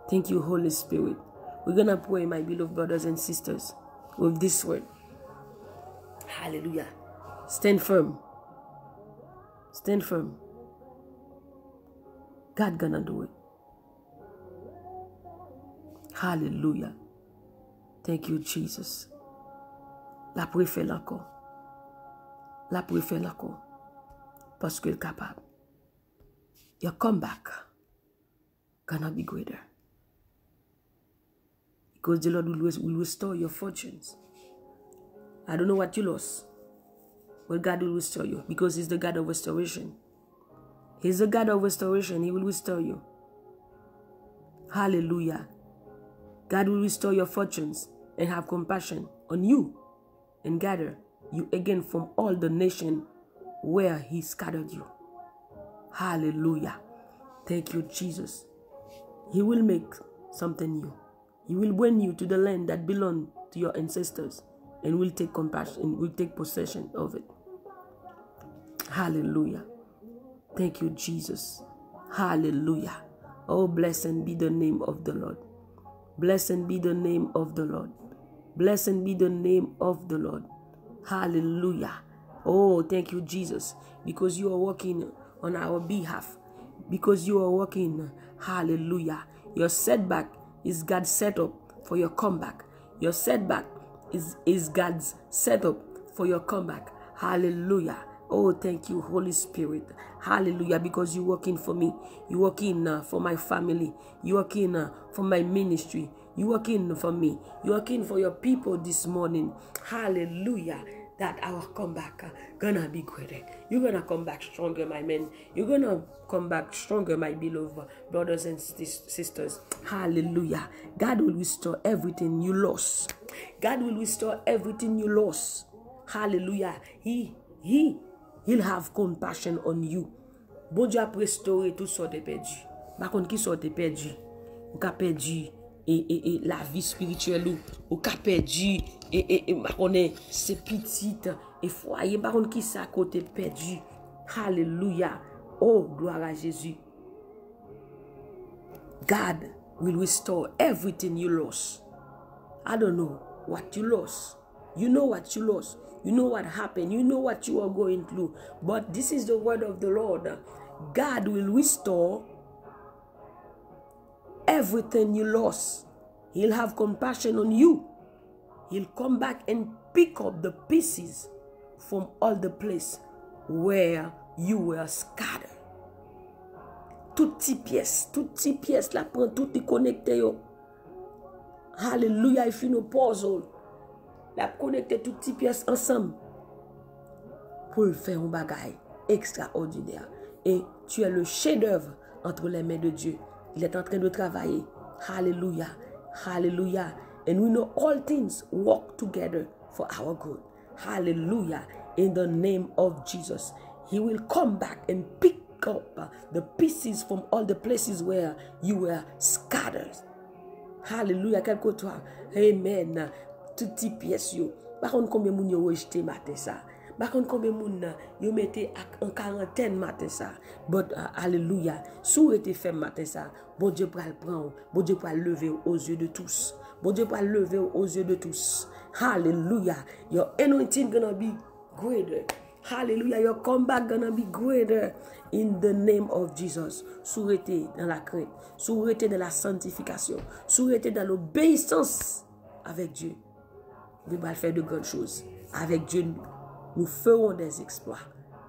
Speaker 1: Thank you, Holy Spirit. We're going to pray, my beloved brothers and sisters, with this word. Hallelujah. Stand firm. Stand firm. God gonna do it. Hallelujah. Thank you, Jesus. La préfère encore. La préfère encore. Parce qu'il est capable. Your comeback gonna be greater. Because the Lord will restore your fortunes. I don't know what you lost. But God will restore you. Because He's the God of restoration. He's the God of restoration. He will restore you. Hallelujah. God will restore your fortunes and have compassion on you and gather you again from all the nation where He scattered you. Hallelujah. Thank you, Jesus. He will make something new. He will bring you to the land that belonged to your ancestors and will take compassion, will take possession of it. Hallelujah. Thank you, Jesus. Hallelujah. Oh, blessed be the name of the Lord. Blessed be the name of the Lord. Blessed be the name of the Lord. Hallelujah. Oh, thank you, Jesus, because you are working on our behalf. Because you are working, hallelujah. Your setback is God's setup for your comeback. Your setback is God's setup for your comeback. Hallelujah. Oh, thank you, Holy Spirit. Hallelujah, because you're working for me. You're working for my family. You're working for my ministry. You're working for me. You're working for your people this morning. Hallelujah. That our comeback gonna be greater. You're gonna come back stronger, my men. You're gonna come back stronger, my beloved brothers and sisters. Hallelujah. God will restore everything you lost. God will restore everything you lost. Hallelujah. He'll have compassion on you. Bon Dieu a restauré tout ce que tu as perdu. Par contre, qui sont perdu? Ou ka perdu et la vie spirituelle ou ka perdu et c'est petite et foyer. Par contre, qui ça côté perdu? Hallelujah. Oh, gloire à Jésus. God will restore everything you lost. I don't know what you lost. You know what you lost. You know what happened. You know what you are going through. But this is the word of the Lord. God will restore everything you lost. He'll have compassion on you. He'll come back and pick up the pieces from all the place where you were scattered. Toutes ces pièces là, prend tout y connecté yo. Hallelujah, if you know puzzle. La connecter toutes ces pièces ensemble pour faire un bagage extraordinaire. Et tu es le chef-d'œuvre entre les mains de Dieu. Il est en train de travailler. Hallelujah. Hallelujah. And we know all things work together for our good. Hallelujah. In the name of Jesus. He will come back and pick up the pieces from all the places where you were scattered. Hallelujah. Quelque toi. Amen. Toutes ces pièces yo. Par contre, combien moun yo rejeté matin ça? Par contre, combien moun yo mette en quarantaine matin ça? But hallelujah. Sou été fait matin ça. Bon Dieu pour le prendre. Bon Dieu pour le lever aux yeux de tous. Bon Dieu pour le lever aux yeux de tous. Hallelujah. Your anointing gonna be greater. Hallelujah. Your comeback gonna be greater in the name of Jesus. Sou été dans la crainte. Sou été dans la sanctification. Sou été dans l'obéissance avec Dieu. Nous allons faire de grandes choses. Avec Dieu, nous ferons des exploits.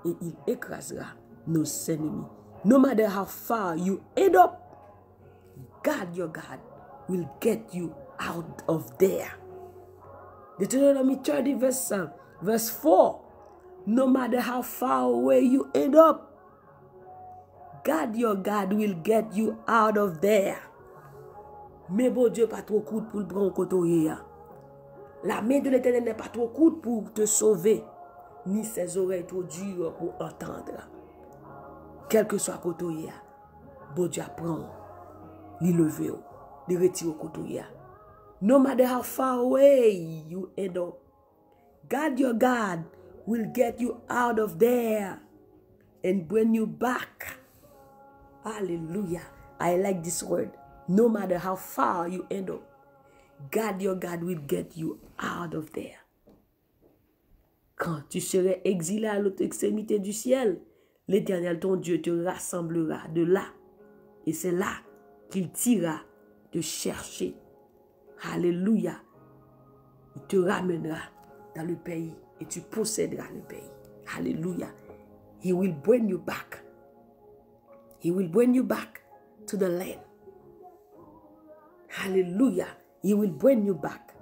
Speaker 1: Et il écrasera nos ennemis. No matter how far you end up, God, your God, will get you out of there. Deuteronomy 30 verse 4. No matter how far away you end up, God, your God, will get you out of there. Mais bon Dieu, pas trop court pour le prendre côté. La main de l'Éternel n'est pas trop courte pour te sauver, ni ses oreilles trop dures pour entendre. Quel que soit côté, bon Dieu apprend, l'y lever. de retirer au côté. No matter how far away you end up, God, your God, will get you out of there and bring you back. Hallelujah. I like this word. No matter how far you end up, God, your God, will get you out of there. Quand tu serais exilé à l'autre extrémité du ciel, l'Éternel, ton Dieu, te rassemblera de là. Et c'est là qu'il t'ira te chercher. Alléluia. Il te ramènera dans le pays et tu posséderas le pays. Alléluia. He will bring you back. He will bring you back to the land. Hallelujah. He will bring you back.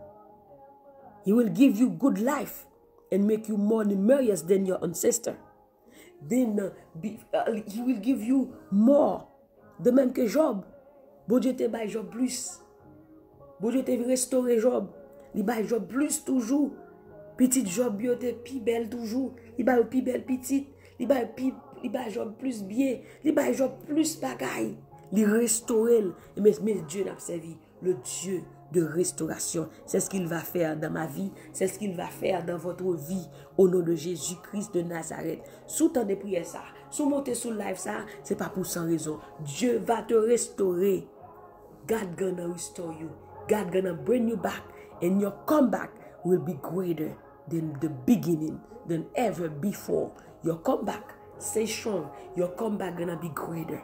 Speaker 1: He will give you good life and make you more numerous than your ancestor. Then he will give you more. De même que Job. Bon Dieu te baille Job plus. Bon Dieu te restaurer Job. Il baille Job plus toujours. Petite Job yo te pi belle toujours. Il baille pi belle petite. Il baille Job plus bien. Il baille Job plus bagaille. Il restaure. Mais Dieu n'a servi le Dieu de restauration. C'est ce qu'il va faire dans ma vie. C'est ce qu'il va faire dans votre vie. Au nom de Jésus-Christ de Nazareth. Sous temps de prière ça. Sous monter sous live ça. C'est pas pour sans raison. Dieu va te restaurer. God gonna restore you. God gonna bring you back. And your comeback will be greater than the beginning. Than ever before. Your comeback. Stay strong. Your comeback gonna be greater.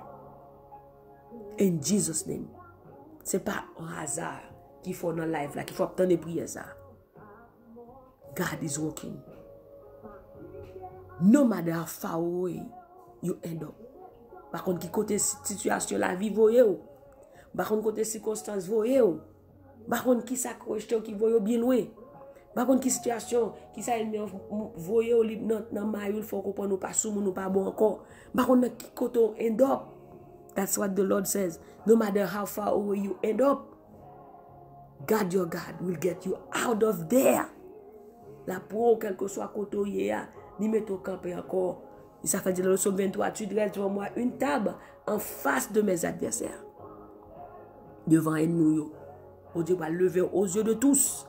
Speaker 1: In Jesus' name. C'est pas un hasard qu'il faut dans la life là, qu'il faut obtenir prière ça. God is working. No matter how far away you end up. Par contre, qui côté situation la vie voyez ou. Par contre, côté circonstance voyez ou. Par contre, qui s'accroche qui voyez bien loin. Par contre, qui situation qui ça voyez ou dans maïul faut comprendre pas sous nous pas bon encore. Par contre, qui côté end up. That's what the Lord says. No matter how far away you end up, God, your God, will get you out of there. La pour quel que soit côté où il y a, ni mettre au camper encore. Il s'appelle dans le psaume 23, tu dresses devant moi une table en face de mes adversaires. Devant ennemi. Oh Dieu va lever aux yeux de tous.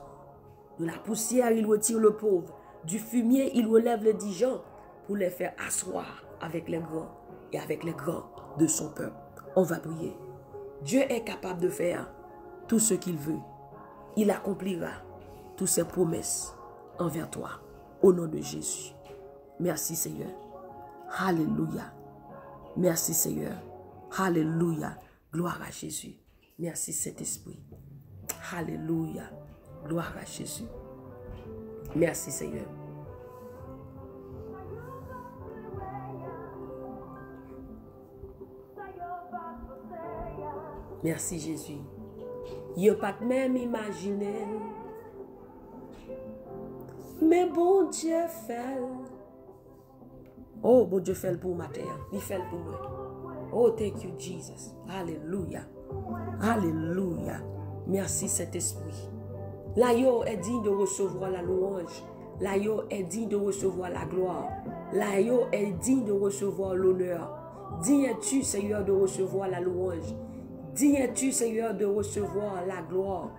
Speaker 1: De la poussière, il retire le pauvre. Du fumier, il relève les indigents pour les faire asseoir avec les grands et avec les grands de son peuple. On va prier. Dieu est capable de faire tout ce qu'il veut. Il accomplira toutes ses promesses envers toi. Au nom de Jésus. Merci Seigneur. Alléluia. Merci Seigneur. Alléluia. Gloire à Jésus. Merci Saint-Esprit. Alléluia. Gloire à Jésus. Merci Seigneur. Merci Jésus. Yo pas même imaginer. Mais bon Dieu fait. Oh, bon Dieu fait pour ma terre. Il fait pour moi. Oh, thank you Jesus. Alléluia. Alléluia. Merci Saint-Esprit. L'aïo est digne de recevoir la louange. L'aïo est digne de recevoir la gloire. L'aïo est digne de recevoir l'honneur. Digne es-tu, Seigneur, de recevoir la louange. Digne es-tu, Seigneur, de recevoir la gloire.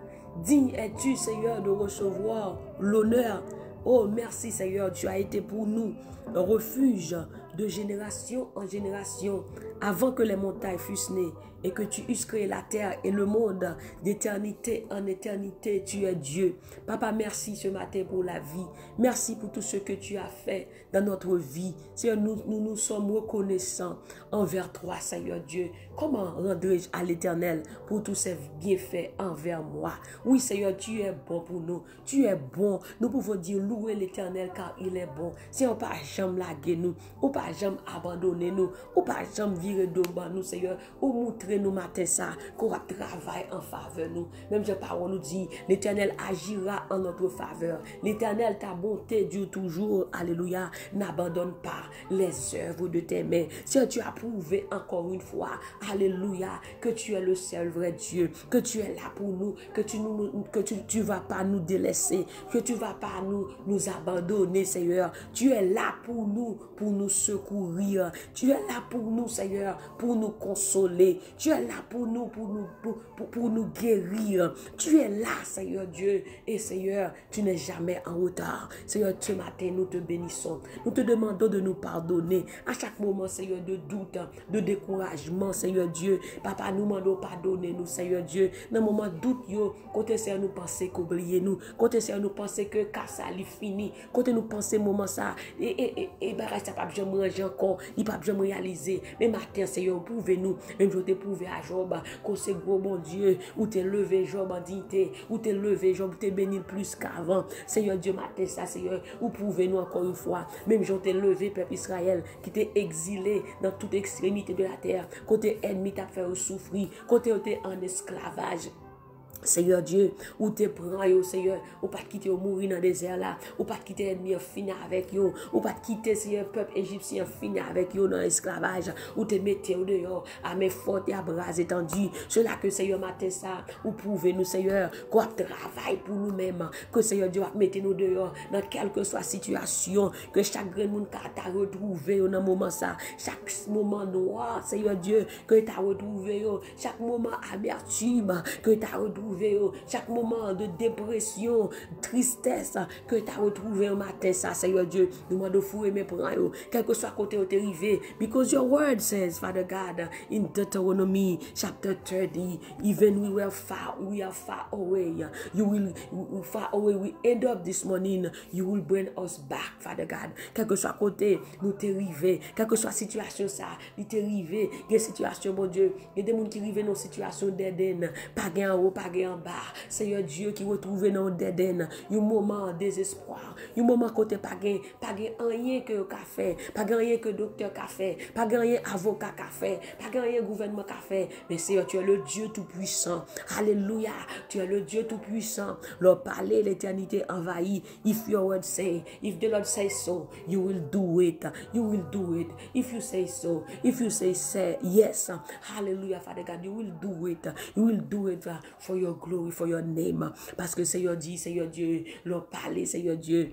Speaker 1: Digne es-tu, Seigneur, de recevoir l'honneur. Oh, merci, Seigneur, tu as été pour nous un refuge de génération en génération, avant que les montagnes fussent nées et que tu eusses créé la terre et le monde d'éternité en éternité. Tu es Dieu. Papa, merci ce matin pour la vie. Merci pour tout ce que tu as fait dans notre vie. Seigneur, nous sommes reconnaissants envers toi, Seigneur Dieu. Comment rendrai-je à l'Éternel pour tous ces bienfaits envers moi? Oui, Seigneur, tu es bon pour nous. Tu es bon. Nous pouvons dire louer l'Éternel car il est bon. Seigneur, pas jamais laguer nous, ou pas jamais abandonner nous, ou pas jamais virer devant nous, Seigneur, ou montrer nous matin ça, qu'on va travailler en faveur nous. Même cette parole nous dit, l'Éternel agira en notre faveur. L'Éternel, ta bonté dure toujours. Alléluia. N'abandonne pas les œuvres de tes mains. Seigneur, tu as prouvé encore une fois, alléluia, que tu es le seul vrai Dieu, que tu es là pour nous, que tu vas pas nous délaisser, que tu vas pas nous abandonner, Seigneur. Tu es là pour nous secourir. secourir. Tu es là pour nous, Seigneur, pour nous consoler. Tu es là pour nous, pour nous guérir. Tu es là, Seigneur Dieu. Et Seigneur, tu n'es jamais en retard. Seigneur, ce matin, nous te bénissons. Nous te demandons de nous pardonner à chaque moment, Seigneur, de doute, de découragement, Seigneur Dieu. Papa, nous demandons pardonner nous, Seigneur Dieu. Dans le moment de doute, côté Seigneur, nous penser qu'oublier nous. Côté Seigneur, nous penser que ça est fini. Côté nous penser moment ça, et barrage ça pas jamais manger encore, il pas jamais réaliser. Mais matin, Seigneur, prouvez-nous. Même je t'ai prouvé à Job, que c'est gros bon Dieu, où t'es levé Job en dignité, où t'es levé Job, où t'es béni plus qu'avant. Seigneur Dieu, matin ça, Seigneur, ou prouvez-nous encore une fois. Même je t'ai levé, peuple Israël, qui t'est exilé dans toute extrémité de la terre. Côté ennemi t'a fait souffrir, côté t'es en esclavage. Seigneur Dieu, ou te prends yo, Seigneur, ou pas quitter au mourir dans le désert là, ou pas quitter ennemi finir avec yo, ou pas quitter Seigneur peuple égyptien finir avec yo dans l'esclavage, ou te mettre au dehors à main forte et à bras étendus. Cela que Seigneur matin ça, ou prouvez nous Seigneur qu'on travaille pour nous-mêmes, que Seigneur Dieu va mettre nous dehors dans quelle que soit situation, que chaque grand monde t'a retrouvé dans moment ça, chaque moment noir, Seigneur Dieu, que t'a retrouvé chaque moment amertume, que t'a retrouvé chaque moment de dépression, tristesse que tu as retrouvé un matin, ça, Seigneur Dieu, nous demandons fouiller mes prends, quel que soit côté où tu es arrivé, because your word says, Father God, in Deuteronomy chapter 30, even we are far away, you will far away, we end up this morning, you will bring us back, Father God, quel que soit côté, nous t'es arrivé, quelle que soit situation ça, il t'est arrivé, il y a des situations, mon Dieu, il y a des gens qui arrivent dans une situation d'Éden, pas gain en haut, pas gain en bas, Seigneur Dieu qui retrouve dans d'Éden, un moment de désespoir, un moment côté pas gain rien que café, pas rien que docteur café, pas rien avocat café, pas rien gouvernement café, mais Seigneur tu es le Dieu tout puissant. Alléluia, tu es le Dieu tout puissant. Leur parler l'éternité envahie. If your word say, if the Lord says so, you will do it. You will do it. If you say so, if you say yes, hallelujah, Father God, you will do it. You will do it for your glory, for your name. Parce que Seigneur dit, Seigneur Dieu, leur parler, Seigneur Dieu.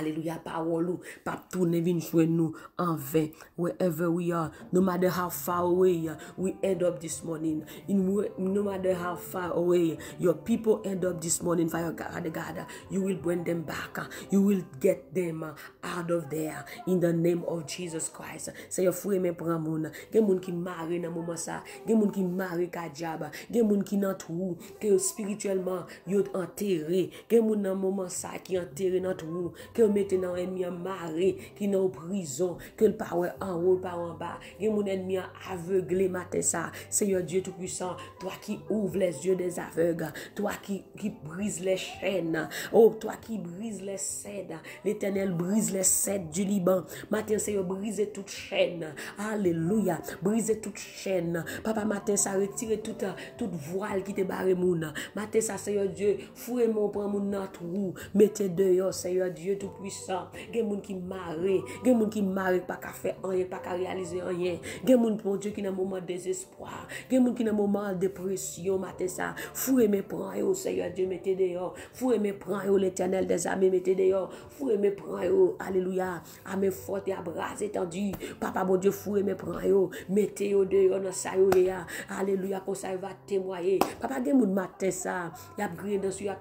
Speaker 1: Alléluia, parole, pas tourner vin jouer nous en vain. Wherever we are, no matter how far away we end up this morning, no matter how far away your people end up this morning, Father God, you will bring them back. You will get them out of there in the name of Jesus Christ. C'est your frère mais prend moun. Gen moun ki marre dans moment ça, gen moun ki marre ka diable, gen moun ki nan trou, que spirituellement yo enterré, gen moun dans moment ça qui enterré dans trou. Que mettez dans ennemi en marée, qui dans prison, que le pas en haut, pas en bas, que mon ennemi aveuglé matin ça. Seigneur Dieu Tout-Puissant, toi qui ouvres les yeux des aveugles, toi qui brise les chaînes, oh, toi qui brise les cèdres, l'Éternel brise les cèdres du Liban. Matin, Seigneur, brisez toute chaîne. Alléluia, brisez toute chaîne. Papa, matin, ça retire toute voile qui te barre moun. Matin, ça, Seigneur Dieu, fouez mon prend mon notre roue, mettez dehors, Seigneur Dieu Tout-Puissant. Gen moun qui marre, pas qu'à faire rien, pas qu'à réaliser rien. Gen moun, mon Dieu, qui dans moment de désespoir. Gen moun qui dans moment de dépression, matin ça. Fouez mes prends, Seigneur Dieu, mettez dehors. Fouez mes prends, l'Éternel des armées, mettez dehors. Fouez mes prends, alléluia. À mes fortes et à bras étendus. Papa, mon Dieu, fouez mes prends, mettez dehors dans sa ya. Alléluia, comme ça va témoigner. Papa, gen moun matin ça. Y a gré dans sur y a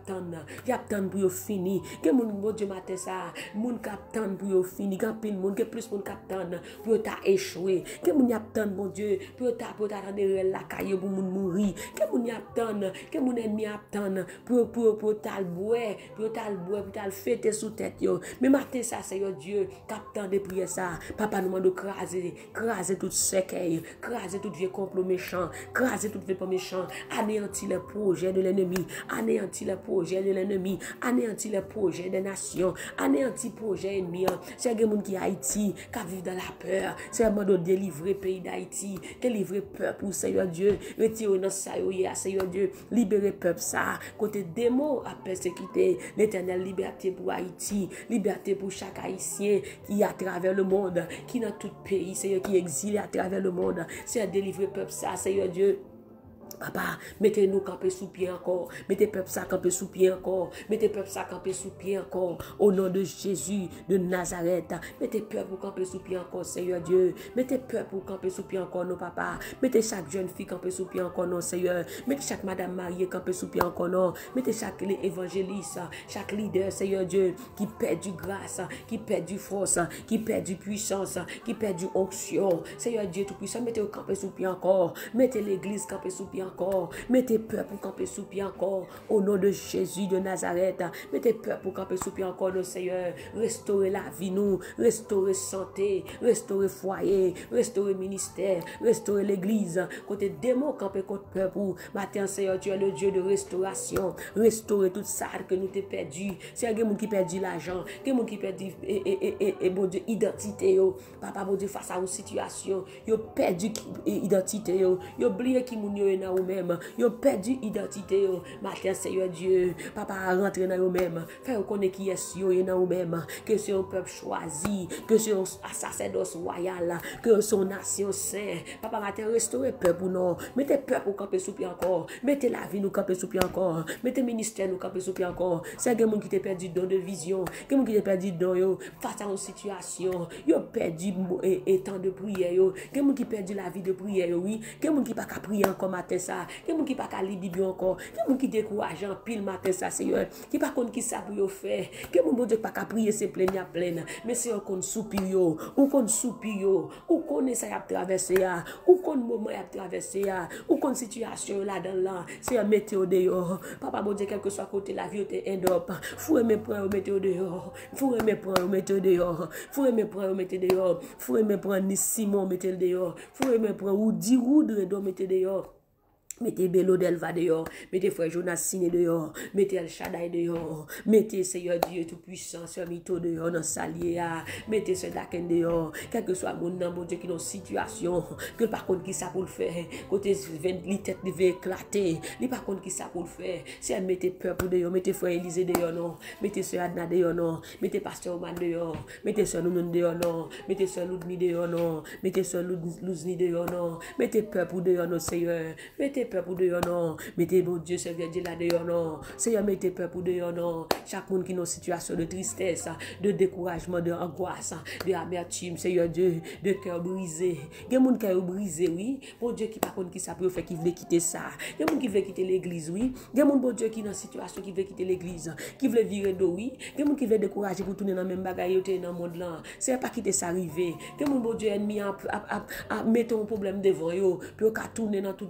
Speaker 1: tant pour fini. Gen moun, mon Dieu, matin ça. Moun captain pour yo fini, quand pile moun que plus moun captain pour ta échoué, que moun y attend mon Dieu pour ta rendre la caille pour moun mourir, que moun y attend, que moun ennemi attend pour ta boire, pour ta fêter sous tête yo. Mais matin ça Seigneur Dieu, captain de prière ça, papa nous demande craser tout séquelle, craser tout vieux complot méchant, craser tout vieux méchant, anéantir les projets de l'ennemi, anéantir les projets de l'ennemi, anéantir les projets des nations. Anéanti projet ennemi, c'est des gens qui Haïti, qui vivent dans la peur, c'est un moment de délivrer le pays d'Haïti, délivrer le peuple, Seigneur Dieu, retirer dans ça, Seigneur Dieu, libérer le peuple, ça, côté démon à persécuter, l'éternelle liberté pour Haïti, liberté pour chaque Haïtien qui est à travers le monde, qui est dans tout pays, Seigneur, qui est exilé à travers le monde, c'est à délivrer le peuple, ça, Seigneur Dieu. Papa, mettez-nous camper sous pied encore. Mettez peuple ça camper sous pied encore. Mettez peuple ça camper sous pied encore. Au nom de Jésus de Nazareth. Mettez peuple pour camper sous pied encore, Seigneur Dieu. Mettez peuple pour camper sous pied encore, non, papa. Mettez chaque jeune fille camper sous pied encore, non, Seigneur. Mettez chaque madame mariée camper sous pied encore, non. Mettez chaque évangéliste, chaque leader, Seigneur Dieu, qui perd du grâce, qui perd du force, qui perd du puissance, qui perd du onction. Seigneur Dieu tout-puissant, mettez camper sous pied encore. Mettez l'église camper sous pied encore. Mettez peur pour camper sous pied encore. Au nom de Jésus de Nazareth. Mettez peur pour camper sous pied encore, nos Seigneur. Restaurez la vie, nous. Restaurez santé. Restaurez foyer. Restaurez ministère. Restaurez l'église. Côté démon camper contre peur pour. Matin, Seigneur, tu es le Dieu de restauration. Restaurer tout ça que nous t'ai perdu. C'est un gens qui perdu l'argent. Quelqu'un qui perdu bon Dieu, identité. Papa, bon Dieu, face à une situation. Yo perdu identité. Yo oublié qui moun yo dans eux-mêmes. Yo perdu identité. Matin, Seigneur Dieu. Papa, rentre dans eux-mêmes. Faire connaître qui est yo dans eux-mêmes. Que c'est un peuple choisi. Que c'est un sacerdoce royal. Que son nation saint. Papa, matin, restaurer peuple non. Mettez peuple pour camper sous pied encore. Mettez la vie nous camper sous pied encore. Mettez ministère nous camper sous pied encore. C'est quelqu'un qui t'a perdu don de vision. Quelqu'un qui t'a perdu don yo face à une situation. Yo perdu temps de prière yo. Quelqu'un qui perdu la vie de prière oui. Quelqu'un qui pas qu'à prier encore matin ça. Quelqu'un qui pas qu'à lire Bible encore. Quelqu'un qui décourage en pile matin ça Seigneur. Qui pas connaît qui ça pour yo faire. Quelqu'un bon Dieu pas qu'à prier c'est plein à plein. Mais c'est on soupir yo, ou qu'on soupir yo, ou connaît ça y a traversé ya, ou qu'on moment y a traversé ya, ou qu'on situation là dans là. C'est un météo dehors. Papa bon Dieu quel que soit côté la vie t'es end up. Faut me prendre météo dehors. Faut me prendre météo dehors. Faut me prendre météo dehors. Faut me prendre ni Simon météo dehors. Faut me prendre ou di roudre do météo dehors. Mettez Bélo Delva dehors, mettez Frère Jonas Siné dehors, mettez El Shaddai dehors, mettez Seigneur Dieu Tout-Puissant, Sœur Mito dehors, dans Salier, mettez Sœur Daken dehors, quel que soit mon nom, mon Dieu, qui est dans situation, que par contre qui ça pour le faire, côté les têtes devaient éclater, les par contre qui ça pour le faire, c'est mettez peur pour dehors, mettez Frère Élisée dehors, non, mettez Sœur Adna dehors, non, mettez Pasteur Oman dehors, mettez Sœur Nounoun dehors, non, mettez Sœur Loudmi dehors, non, mettez Sœur Loudni dehors, non, mettez peur pour dehors, non, Seigneur, mettez peur pour dehors non, mettez bon Dieu Seigneur Dieu là dehors non, Seigneur mettez peur pour dehors non, chaque monde qui est dans une situation de tristesse, de découragement, de angoisse, de amertume, Seigneur Dieu, de cœur brisé, il y a des gens qui cœur brisé oui, bon Dieu qui par contre qui ça peut faire qui veut quitter ça, il y a des gens qui veulent quitter l'église oui, il y a des gens bon Dieu qui dans une situation qui veut quitter l'église, qui veut virer d'eau oui, il y a des gens qui veulent décourager pour tourner dans même bagaille dans le monde là, c'est pas quitter ça arriver, il y a des gens bon Dieu ennemi à mettre un problème devant eux, puis on tourner dans toute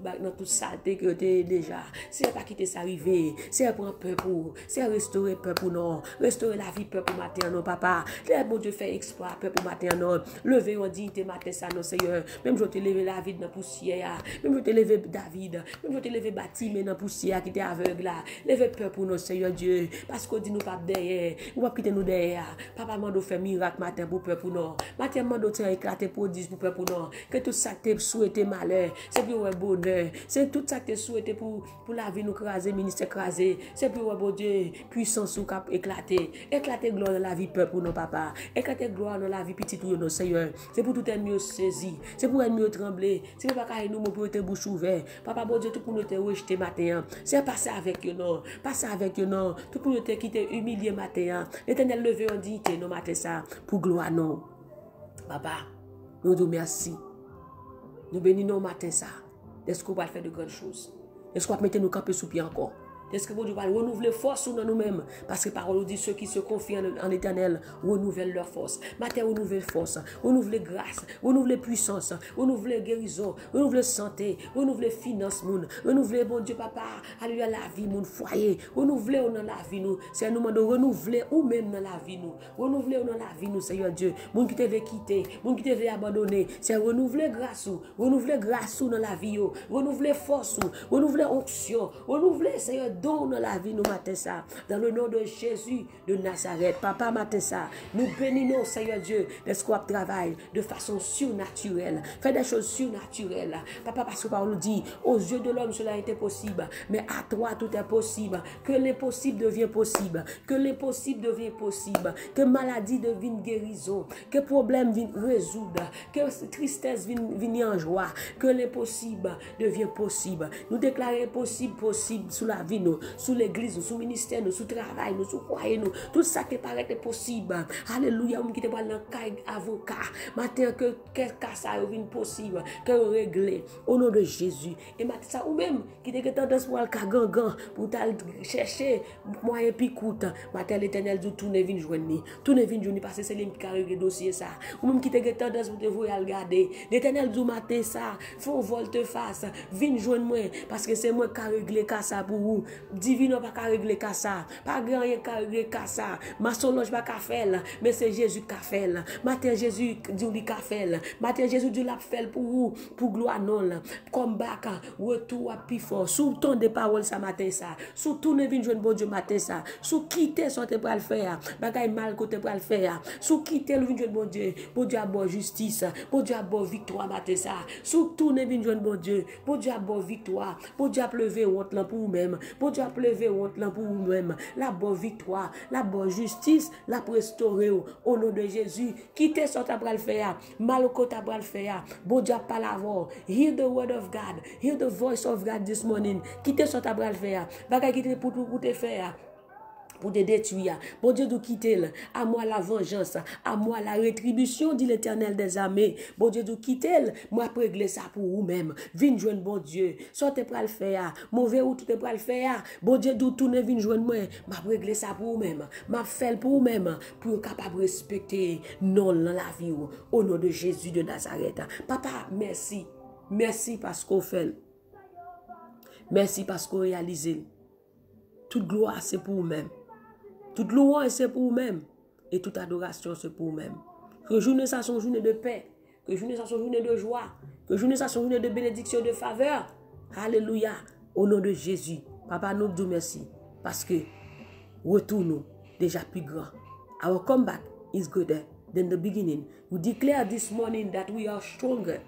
Speaker 1: saleté que tu déjà. C'est pas quitter ça arriver. C'est prendre peuple. C'est restaurer peuple non. Restaurer la vie peuple matin non papa. Le bon Dieu fait exploit peuple matin non. Lever en dignité matin ça non Seigneur. Même je te lever la vie dans poussière. Même je te lever David. Même je te lever Baptiste dans poussière qui était aveugle là. Lever peuple non Seigneur Dieu. Parce qu'on dit nous pas derrière. Ou pas quitter nous derrière. Papa mando fait miracle matin pour peuple non. Matin mando te éclater prodige pour peuple non. Que tout ça te souhaiter malheur. C'est pour un bonheur. C'est tout ça que souhaité pour la vie nous craser, ministère craser. C'est pour bon Dieu, puissance ou cap éclater. Éclater gloire dans la vie peuple pour nos papa. Éclater gloire dans la vie petit pour nos Seigneur. C'est pour tout ennemi saisi. C'est pour ennemi trembler. C'est pas qu'à nous pour te bouche ouverte. Papa bon Dieu tout pour nous te rejeter matin. C'est passer avec eux non. Passer avec eux non. Tout pour nous te quitter humilier matin. L'Éternel lever en dignité non matin ça pour gloire non. Papa, nous te merci. Nous bénissons matin ça. Est-ce qu'on va faire de grandes choses? Est-ce qu'on va mettre nos camper sous pied encore? Est-ce que Dieu va renouveler force dans nous-mêmes? Parce que la parole dit ceux qui se confient en l'Éternel renouvellent leur force. Matin, renouveler force, renouveler grâce, renouveler puissance, renouveler guérison, renouveler santé, renouveler finance, renouveler, bon Dieu, papa, alléluia, la vie, mon foyer, renouveler dans la vie, nous. C'est un moment de renouveler ou même dans la vie, nous. Renouveler dans la vie, nous, Seigneur Dieu. Mon qui te veut quitter, mon qui te veut abandonner, c'est renouveler grâce dans la vie, renouveler force, renouveler onction, renouveler, Seigneur don dans la vie, nous matin ça. Dans le nom de Jésus de Nazareth. Papa, matin ça. Nous bénissons, Seigneur Dieu, d'escoir travail de façon surnaturelle. Fais des choses surnaturelles. Papa, parce que par nous dit, aux yeux de l'homme, cela a été possible. Mais à toi, tout est possible. Que l'impossible devient possible. Que l'impossible devient possible. Que maladie devienne guérison. Que problème vienne résoudre. Que tristesse vienne en joie. Que l'impossible devient possible. Nous déclarons possible sous la vie, nous, sous l'église, sous le ministère, nous, sous le travail, nous, sous le foyer, nous. Tout ça qui paraît possible. Alléluia. On qui te parle dans le avocat. Maintenant, que cas ça devient possible. Que régler. Au nom de Jésus. Et maintenant, ça, ou même, qui te tendance pour le gangan, pour chercher moyen puis coûte. Maintenant, l'Éternel dit tout ne vient joindre. Tout ne vient joindre parce que c'est lui qui a réglé le dossier ça. Ou même qui te tendance pour te voir regarder. L'Éternel dit matin ça, faut volte face, viens joindre moi parce que c'est moi qui a réglé ça pour vous. Divine pas qu'à régler ça. Pas grand rien qui a réglé ça. Ma solange pas qu'à faire, mais c'est Jésus qui a fait. Matin Jésus dit lui qui a fait. Matin Jésus dit l'a fait pour vous, pour gloire non. Combat retour à plus fort. Sous ton de parole ça matin ça. Sous tout ne vient joindre bon Dieu matin ça. Sous quitter son te pour le faire. Bagay mal côté pour le faire. Sous quitter le vient bon Dieu. Bon Dieu a bonne justice. Bon Dieu a bonne victoire matin ça. Sous tout ne vient joindre bon Dieu. Bon Dieu a bonne victoire. Bon Dieu a levé honte là pour vous-même. Bon Dieu a levé honte là pour vous-même. La bonne victoire, la bonne justice, la restaurer au nom de Jésus. Quitter son te pour le faire. Mal côté pour le faire. Bon Dieu a parlé avant. Hear the word of God. Hear the voice of God this morning. Quitter son te pour le faire. Bagay quitter pour te faire. Pour te détruire. Bon Dieu, de quitter. À moi la vengeance. À moi la rétribution, dit l'Éternel des armées. Bon Dieu, de quitter. Moi, régler ça pour vous-même. Viens joindre bon Dieu. Sortez pour le faire. Mauvais ou tout est pour le faire. Bon Dieu, d'où tout ne vient joindre moi. M'a régler ça pour vous-même. M'a fait pour vous-même. Pour capable respecter non dans la vie. Au nom de Jésus de Nazareth. Papa, merci. Merci parce qu'on fait. Merci parce qu'on réalise. Toute gloire, c'est pour vous-même. Toute louange, c'est pour vous-même. Et toute adoration, c'est pour vous-même. Que journée, ça soit journée de paix. Que journée, ça soit journée de joie. Que journée, ça soit journée de bénédiction, de faveur. Alléluia. Au nom de Jésus. Papa, nous disons merci. Parce que retour nous déjà plus grand. Our comeback is greater than the beginning. We declare this morning that we are stronger.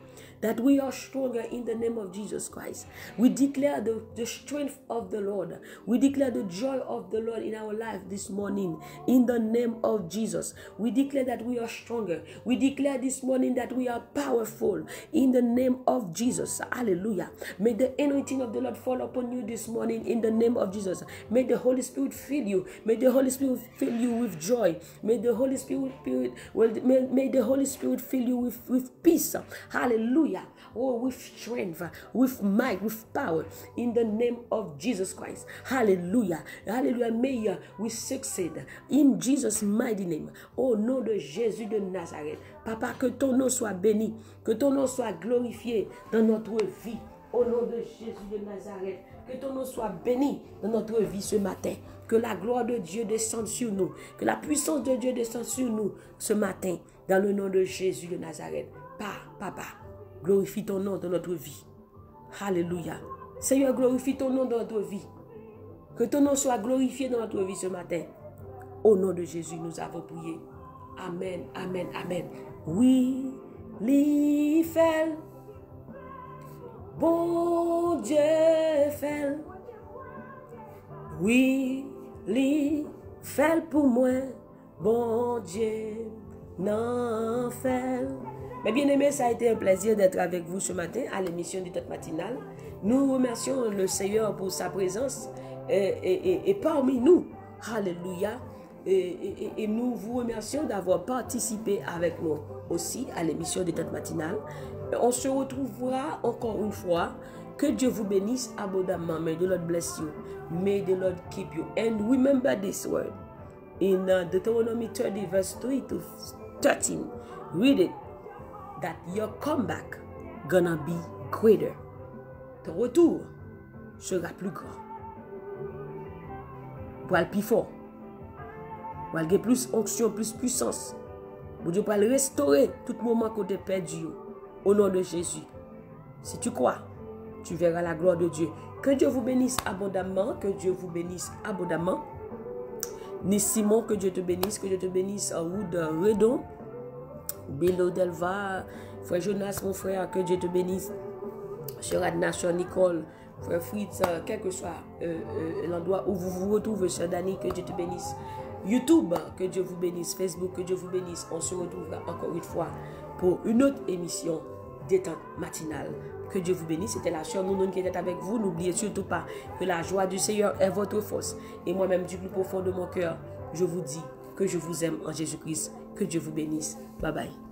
Speaker 1: That we are stronger in the name of Jesus Christ. We declare the strength of the Lord. We declare the joy of the Lord in our life this morning. In the name of Jesus. We declare that we are stronger. We declare this morning that we are powerful. In the name of Jesus. Hallelujah. May the anointing of the Lord fall upon you this morning in the name of Jesus. May the Holy Spirit fill you. May the Holy Spirit fill you with joy. May the Holy Spirit fill you with peace. Hallelujah. Oh, with strength, with might, with power, in the name of Jesus Christ. Hallelujah. Hallelujah. May we succeed in Jesus' mighty name. Au nom de Jésus de Nazareth. Papa, que ton nom soit béni, que ton nom soit glorifié dans notre vie. Au nom de Jésus de Nazareth. Que ton nom soit béni dans notre vie ce matin. Que la gloire de Dieu descende sur nous. Que la puissance de Dieu descende sur nous ce matin. Dans le nom de Jésus de Nazareth. Papa. Glorifie ton nom dans notre vie. Alléluia. Seigneur, glorifie ton nom dans notre vie. Que ton nom soit glorifié dans notre vie ce matin. Au nom de Jésus, nous avons prié. Amen, amen, amen. Oui, l'Ifel. Bon Dieu fait. Oui, l'Ifel pour moi. Bon Dieu n'en fait. Mes bien-aimés, ça a été un plaisir d'être avec vous ce matin à l'émission du Temps matinal. Nous remercions le Seigneur pour sa présence et parmi nous. Alléluia. Et nous vous remercions d'avoir participé avec nous aussi à l'émission du Temps matinal. On se retrouvera encore une fois. Que Dieu vous bénisse abondamment. May the Lord bless you. May the Lord keep you. And remember this word. In Deuteronomy 30 verse 3 to 13. Read it. That your comeback gonna be greater. Ton retour sera plus grand. Pour aller plus fort. Pour aller plus onction, plus puissance. Pour Dieu pour aller restaurer tout moment qu'on t'a perdu. Au nom de Jésus. Si tu crois, tu verras la gloire de Dieu. Que Dieu vous bénisse abondamment. Que Dieu vous bénisse abondamment. Ni Simon, que Dieu te bénisse. Que Dieu te bénisse en Wood Redon. Bélo Delva. Frère Jonas, mon frère, que Dieu te bénisse. Chère Adna, chère Nicole, frère Fritz, quel que soit l'endroit où vous vous retrouvez, chère Dani, que Dieu te bénisse. YouTube, que Dieu vous bénisse. Facebook, que Dieu vous bénisse. On se retrouvera encore une fois pour une autre émission détente matinale. Que Dieu vous bénisse. C'était la chère Nounoun qui était avec vous. N'oubliez surtout pas que la joie du Seigneur est votre force. Et moi-même, du plus profond de mon cœur, je vous dis que je vous aime en Jésus-Christ. Que Dieu vous bénisse. Bye bye.